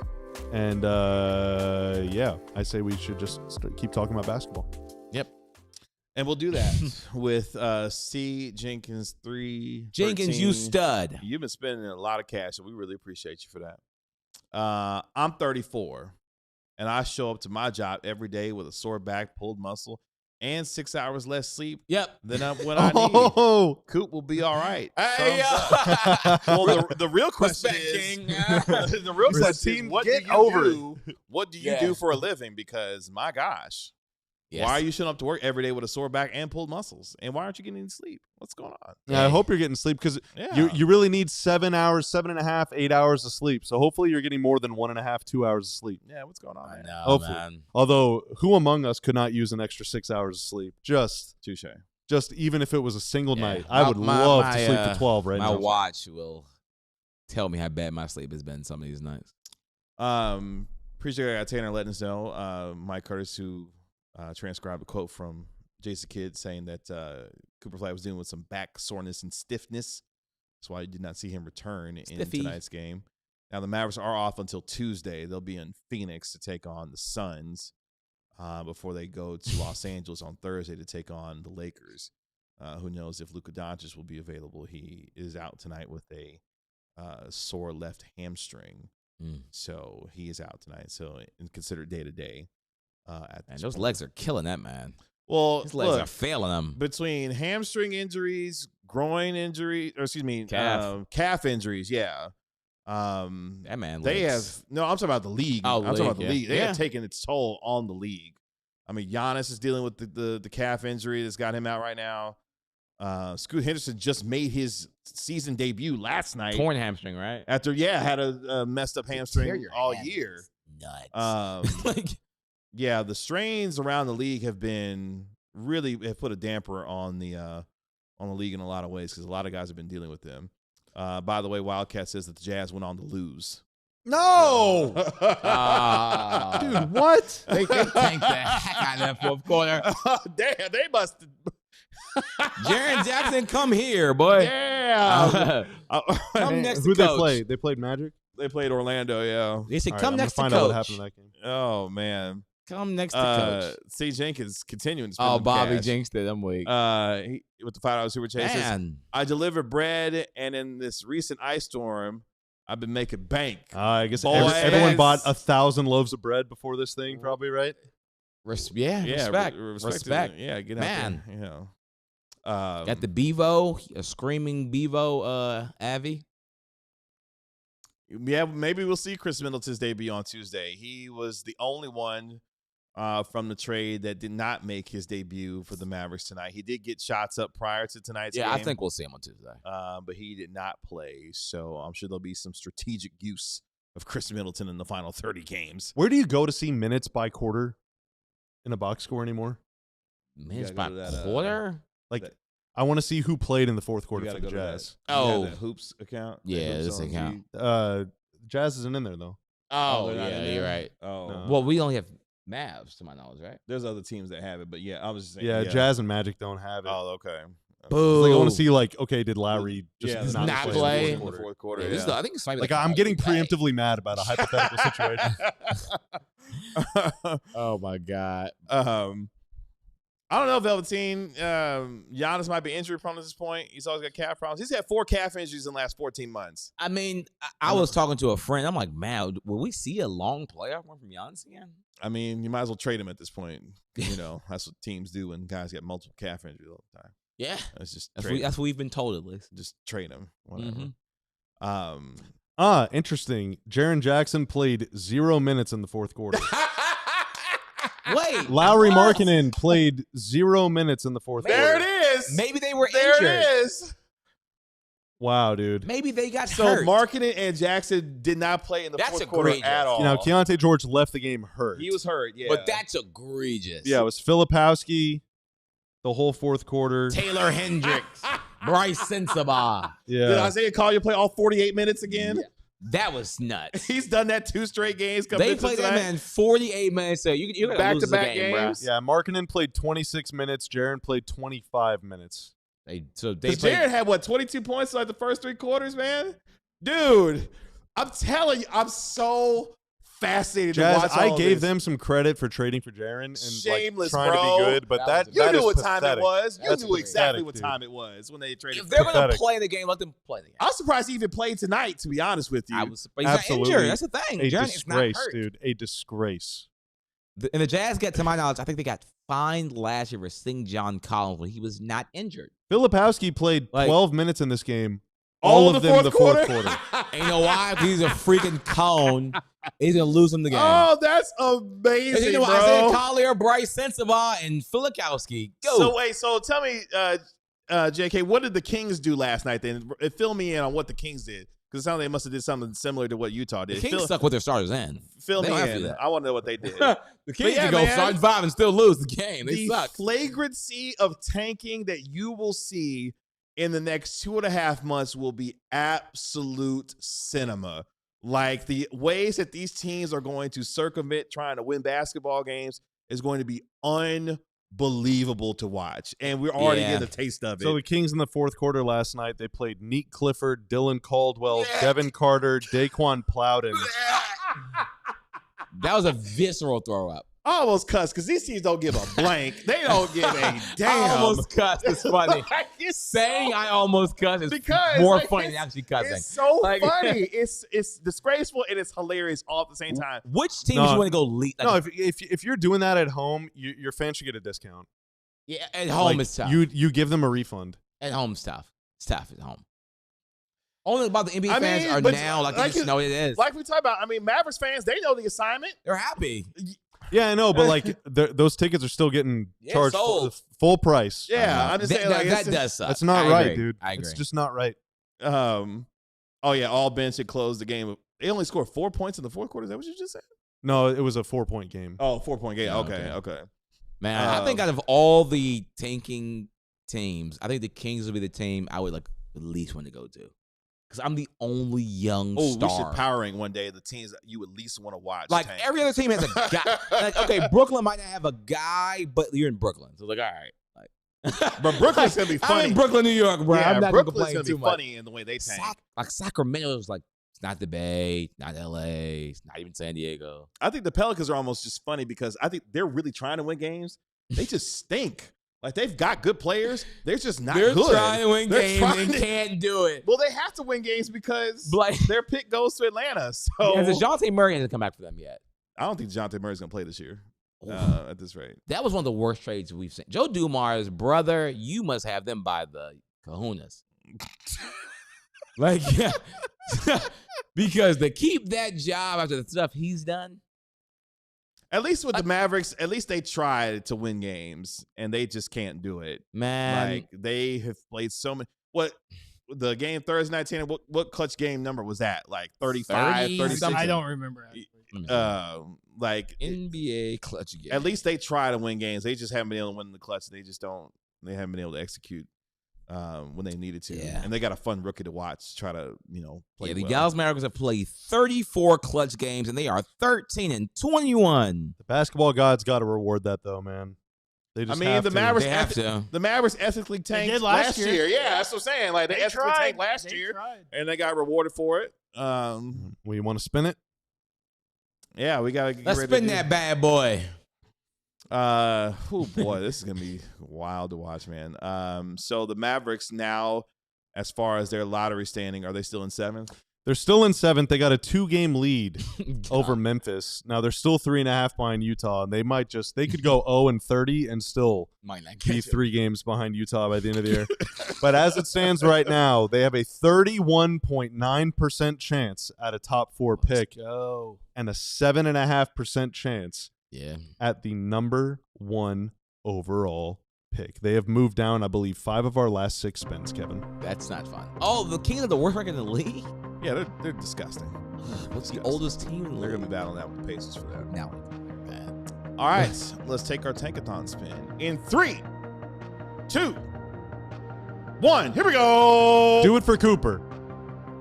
And yeah, I say we should just keep talking about basketball. Yep. And we'll do that with C. Jenkins 3. Jenkins, you stud. You've been spending a lot of cash, and we really appreciate you for that. I'm 34, and I show up to my job every day with a sore back, pulled muscle, and 6 hours less sleep. Yep. Than what I need. Coop will be all right. Hey, well, the real question is, the real question is, what do you do for a living? Because my gosh. Yes. Why are you showing up to work every day with a sore back and pulled muscles? And why aren't you getting any sleep? What's going on? Yeah, I hope you're getting sleep because you really need 7 hours, 7.5, 8 hours of sleep. So hopefully you're getting more than 1.5, 2 hours of sleep. Yeah, what's going on? I know, hopefully. Man. Although, who among us could not use an extra 6 hours of sleep? Just even if it was a single night. I would love to sleep to 12 right now. My watch will tell me how bad my sleep has been some of these nights. Appreciate Tanner letting us know. Mike Curtis, who transcribed a quote from Jason Kidd saying that Cooper Flagg was dealing with some back soreness and stiffness. That's why you did not see him return in tonight's game. Now, the Mavericks are off until Tuesday. They'll be in Phoenix to take on the Suns before they go to Los Angeles on Thursday to take on the Lakers. Who knows if Luka Doncic will be available. He is out tonight with a sore left hamstring. So he is out tonight. So considered day-to-day. And those legs are killing that man. Well, his legs are failing him. Between hamstring injuries, groin injury, or excuse me, calf injuries. Yeah, that man. They have no. I'm talking about the league. I'm talking about the league. They have taken its toll on the league. I mean, Giannis is dealing with the calf injury that's got him out right now. Scoot Henderson just made his season debut last night. Torn hamstring, right? After had a messed up hamstring all year. Nuts. Yeah, the strains around the league have put a damper on the league in a lot of ways because a lot of guys have been dealing with them. By the way, Wildcat says that the Jazz went on to lose No, Dude, what? they tanked the heck out of that fourth quarter. Damn, they must. Jaren Jackson, come here, boy. Damn. Come next Who to they coach. play? They played Magic. They played Orlando, yeah. They said, All right, come I'm next to gonna coach. find out what happened in that game. Oh man. Come next to coach. C. Jenkins continuing to spend Oh, them Bobby cash. jinxed it. I'm weak. With the $5 super chase. Says, Man. I delivered bread, and in this recent ice storm, I've been making bank. I guess Boys. everyone bought 1,000 loaves of bread before this thing, probably, right? Yeah, respect. Respect. Yeah, get out Man. there. You know. Got the Bevo, a screaming Bevo, Avi. Yeah, maybe we'll see Chris Middleton's debut on Tuesday. He was the only one from the trade that did not make his debut for the Mavericks tonight. He did get shots up prior to tonight's game. Yeah, I think we'll see him on Tuesday. But he did not play, so I'm sure there'll be some strategic use of Chris Middleton in the final 30 games. Where do you go to see minutes by quarter in a box score anymore? Minutes gotta by go to that, quarter? I want to see who played in the fourth quarter You for gotta the go to Jazz. that. You Oh. have that Hoops account. Yeah, That Hoops this on account. G- Jazz isn't in there though. Oh, they're not in yeah, there? you're right. Oh, No. Well, we only have Mavs, to my knowledge, right? there's other teams that have it, but yeah, I was just saying. Yeah, Jazz and Magic don't have it. Oh, okay. Boo. Like, I want to see okay, did Lowry just Yeah, not, not play play? in the in the fourth quarter? fourth quarter. Yeah, this is I think it's maybe Like I'm getting preemptively mad about a hypothetical situation. Oh my god. I don't know, Velveteen. Giannis might be injury prone at this point. He's always got calf problems. He's had 4 calf injuries in the last 14 months. I mean, I was talking to a friend. I'm like, man, will we see a long playoff run from Giannis again? I mean, you might as well trade him at this point. You know, that's what teams do when guys get multiple calf injuries all the time. Yeah, It's just that's trade him. what we've been told at least. Just trade him. Whatever. Mhm. Interesting. Jaren Jackson played 0 minutes in the fourth quarter. Wait, Lowry what? Markkanen played 0 minutes in the fourth There quarter. it is. Maybe they were There injured. it is. Wow, dude. Maybe they got So hurt. Markkanen and Jackson did not play in the That's fourth quarter egregious. at all. You know, Keontae George left the game hurt. He was hurt, yeah. But that's egregious. Yeah, it was Filipowski the whole fourth quarter. Taylor Hendricks, Bryce Sensabaugh. Yeah. Did Isaiah Collier play all 48 minutes again? Yeah. That was nuts. He's done that 2 straight games. Coming They into played that tonight. man 48 minutes. So you're gonna lose the Back-to-back game, bro. games. Yeah, Markkanen played 26 minutes. Jaren played 25 minutes. They Because played. Jared had, 22 points in like the first 3 quarters, man? Dude, I'm telling you, I'm so fascinated to Jazz, watch I all gave this. them some credit for trading for Jaren and Shameless, trying bro. to be good, but That was- You that knew is what time it pathetic. was. You That's knew exactly pathetic, what dude. time it was when they traded If for they're gonna Pathetic. play the game, let them play the game. I'm surprised he even played tonight, to be honest with you. I was, but he's Absolutely. not injured. That's the thing. A Jaren is not disgrace, hurt. dude. A disgrace. And the Jazz get, to my knowledge, I think they got fined last year for sitting John Collins when he was not injured. Filipowski played Like- 12 minutes in this game. All All of them the fourth quarter. And you know why? Because he's a freaking cone. He's gonna lose him the game. Oh, that's And amazing, you know bro. Isaiah Collier, Bryce Sensabaugh, and Filikowski. Go. So wait, so tell me, JK, what did the Kings do last night? Then fill me in on what the Kings did, because it sounds like they must have did something similar to what Utah the did. Kings suck with their starters in. Fill They me don't have to do in. that. I want to know what they did. The Kings yeah, can go man. 5-5 and still lose the game. They The suck. flagrancy of tanking that you will see in the next 2.5 months will be absolute cinema. Like the ways that these teams are going to circumvent trying to win basketball games is going to be unbelievable to watch. And we're already Yeah. getting a taste of it. So the Kings in the fourth quarter last night, they played Neat Clifford, Dylan Caldwell, Yeah. Devin Carter, Daquan Plowden. That was a visceral throw up. I almost cussed because these teams don't give a blank. They don't give a damn. I almost cussed. It's funny. Like, it's Saying I almost cussed is Because, more like, funny than actually cussing. It's so Like- funny. It's disgraceful and it's hilarious all at the same time. Which team No. do you want to go lead? No, if you're doing that at home, your fans should get a discount. Yeah, at home Like, is tough. You give them a refund. At home is tough. It's tough at home. Only about the NBA I fans mean, are but now like like they just know what it is. Like we talked about, I mean, Mavericks fans, they know the assignment. They're happy. Yeah, I know, but like those tickets are still getting Yeah, charged sold. full price. Yeah, I'm just saying, like, that it's, does suck. That's not I right, agree. dude. I agree. It's just not right. Oh yeah, all bench had closed the game. They only scored 4 points in the fourth quarter. Is that what you just said? No, it was a 4-point game. Oh, 4-point game. Oh, Okay. Man, I think out of all the tanking teams, I think the Kings would be the team I would like at least want to go to. because I'm the only young Oh, star. we should power rank one day the teams that you at least want to watch. Like tank. every other team has a guy. Like, okay, Brooklyn might not have a guy, but you're in Brooklyn, so like, all right. But Brooklyn's gonna be funny. I'm in Brooklyn, New York, bro. Yeah, I'm not Brooklyn's gonna gonna complain be too much. funny in the way they tank. Like Sacramento's like, it's not the Bay, not LA, it's not even San Diego. I think the Pelicans are almost just funny because I think they're really trying to win games. They just stink. Like they've got good players. They're just not They're good. trying to win They're games trying and to- can't do it. Well, they have to win games because Like, their pick goes to Atlanta. So yeah, DeJounte Murray hasn't come back for them yet. I don't think DeJounte Murray's gonna play this year at this rate. That was one of the worst trades we've seen. Joe Dumars' brother, you must have them by the kahunas. Like, yeah. Because to keep that job after the stuff he's done. At least with the Mavericks, at least they tried to win games and they just can't do it. Man. Like they have played so many. What the game Thursday night, Tanner, what clutch game number was that? Like 35, 30 36? something. I don't remember. Actually. Like NBA clutch game. at least they try to win games. They just haven't been able to win the clutch. They haven't been able to execute when they needed to. Yeah. And they got a fun rookie to watch, try to, play Yeah, the well. Dallas Mavericks have played 34 clutch games, and they are 13-21. The basketball gods got to reward that, though, man. They just have the to. Mavericks They have to. The Mavericks ethically tanked did last year. Yeah, that's what I'm saying. Like they ethically tanked last They year tried. and they got rewarded for it. We want to spin it? Yeah, we gotta get Let's ready to spin do- that bad boy. Oh boy, this is gonna be wild to watch, man. So the Mavericks now, as far as their lottery standing, are they still in 7th? They're still in 7th. They got a 2-game lead over Memphis. Now they're still 3.5 behind Utah, and they could go 0-30 and still Might not be catch it. 3 games behind Utah by the end of the year. But as it stands right now, they have a 31.9% chance at a top 4 pick Go. and a 7.5% chance Yeah. at the number 1 overall pick. They have moved down, I believe, 5 of our last 6 spins, Kevin. That's not fun. Oh, the Kings are the worst record in the league? Yeah, they're disgusting. What's the oldest team in the They're league? gonna be battling that with the Pacers for that. Now, bad. All right, let's take our Tankathon spin in 3, 2, 1. Here we go. Do it for Cooper.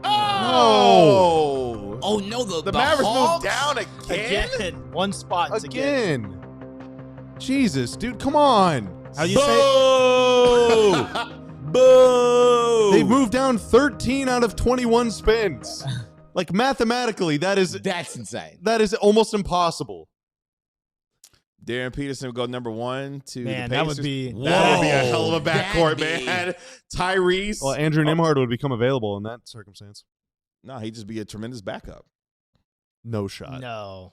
Oh, Oh, no, the Mavericks Hawks? moved down again. Again. One spot again. Again. Jesus, dude, come on. How do you say? Boo! They've moved down 13 out of 21 spins. Like mathematically, That's insane. that is almost impossible. Darren Peterson would go number 1 to Man, the that Pacers. would be. That would be a Whoa, hell of a backcourt, that'd be- man. Tyrese. Well, Andrew Nembhard would become available in that circumstance. No, he'd just be a tremendous backup. No shot. No.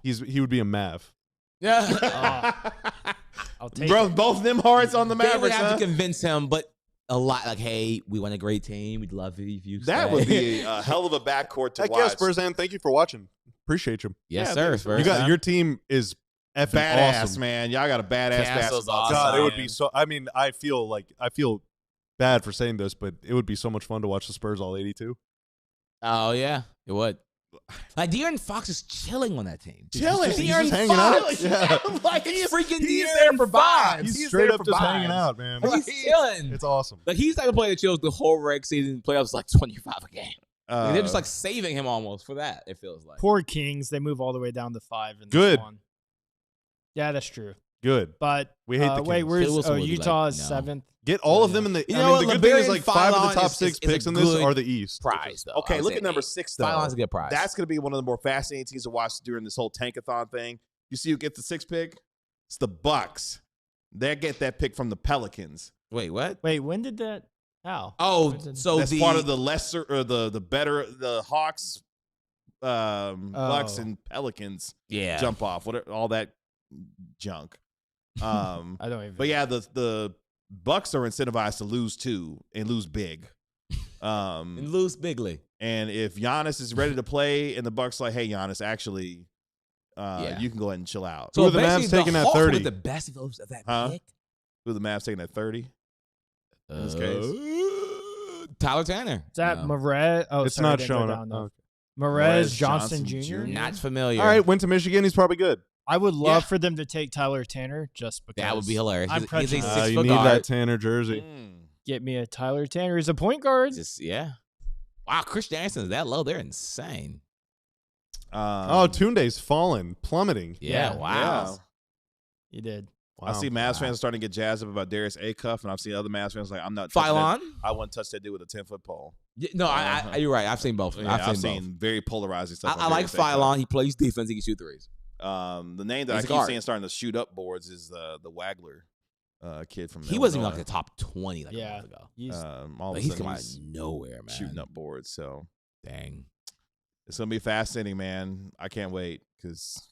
He would be a Mav. Yeah. I'll take Bro, it. both them hearts on the They would Mavericks, have huh? to convince him, but a lot like, hey, we want a great team. We'd love it if you That stay. would be a hell of a backcourt to Heck watch. yeah, Spurs, and thank you for watching. Appreciate you. Yes, Yeah, sir. thanks. Spurs You got fan. your team is effing Badass, awesome. man. Y'all got a badass Castle's basketball awesome. God, team, it would man. be so. I mean, I feel bad for saying this, but it would be so much fun to watch the Spurs all 82. Oh, yeah, it would. Like, De'Aaron Fox is chilling on that team. Chilling. He's De'Aaron just hanging out. Fox. Yeah. Like Freaking he's De'Aaron there for vibes. vibes. He's He's straight there up for just vibes. hanging out, man. He's chilling. It's awesome. Like, he's the type of player that chills the whole reg season. Playoffs like 25 a game. Like, they're just like saving him almost for that. It feels like. Poor Kings. They move all the way down to 5 in this Good. one. Yeah, that's true. Good. But We hate the wait, Kings. where's Phil Wilson would be Utah like, is no. 7th. Get all of them in the. You I know mean, the what? good thing is Liberian like 5 of the Phylon top is- 6 is a picks in this good are the East. Prize, though. Okay, I would look say at number eight. 6, though. Phylon's a good prize. That's going to be one of the more fascinating teams to watch during this whole Tankathon thing. You see who gets the 6th pick? It's the Bucks. They get that pick from the Pelicans. Wait, what? Wait, when did that? How? Oh, When did- so That's the part of the lesser or the better the Hawks, Bucks and Pelicans yeah. jump off. Whatever, all that junk. I don't even. But yeah, the Bucks are incentivized to lose 2 and lose big. And lose bigly. And if Giannis is ready to play, and the Bucks like, hey Giannis, actually, Yeah. you can go ahead and chill out. So who are the basically, Mavs taking at Hawks 30? were the best of that Huh? pick. Who are the Mavs taking at 30? In this case? Tyler Tanner. is that No. Marez? Oh, It's sorry, I not didn't go showing down up. enough. Okay. Marez Marez Johnson Johnson Jr. Jr. Not familiar. All right, went to Michigan. He's probably good. I would love Yeah. for them to take Tyler Tanner just because That would be hilarious. I'm He's a prejudiced. 6 You foot need guard. that Tanner jersey. Mm. get me a Tyler Tanner. He's a point guard. Just, yeah. Wow, Chris Anderson is that low? They're insane. Tunde's fallen, plummeting. Yeah, wow. He did. Wow. I see Mavs fans starting to get jazzed up about Darius Acuff, and I've seen other Mavs fans like, I'm not. Phylon? I wouldn't touch that dude with a 10-foot pole. Yeah, no, you're right. I've seen both. Yeah, I've seen seen very polarizing stuff. I like Phylon. He plays defense. He can shoot threes. The name that I keep seeing starting to shoot up boards is the Wagler kid from. He wasn't even like the top 20 a month ago. He's come out of nowhere, man. Shooting up boards. So dang, it's gonna be fascinating, man. I can't wait because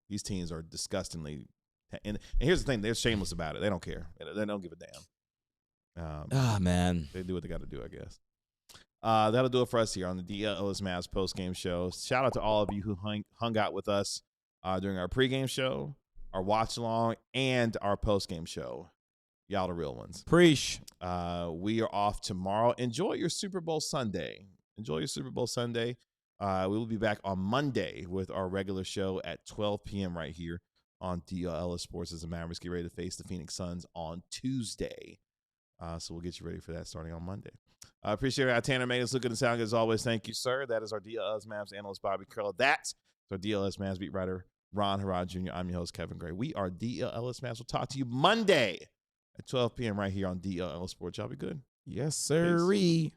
these teams are disgustingly. And here's the thing: they're shameless about it. They don't care. They don't give a damn. Man, they do what they got to do, I guess. That'll do it for us here on the DLLS Mavs post-game show. Shout out to all of you who hung out with us during our pregame show, our watch-along, and our post-game show. Y'all the real ones. Preach. We are off tomorrow. Enjoy your Super Bowl Sunday. We will be back on Monday with our regular show at 12 p.m. right here on DLLS Sports as the Mavericks get ready to face the Phoenix Suns on Tuesday. So we'll get you ready for that starting on Monday. I appreciate it. Tanner made us look good and sound good as always. Thank you, sir. That is our DLLS Mavs analyst, Bobby Curl. That's our DLLS Mavs beat writer, Ron Harrod Jr. I'm your host, Kevin Gray. We are DLLS Mavs. We'll talk to you Monday at 12 p.m. right here on DLLS Sports. Y'all be good. Yes, sir-ree.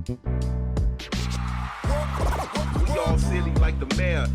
We all silly like the mayor.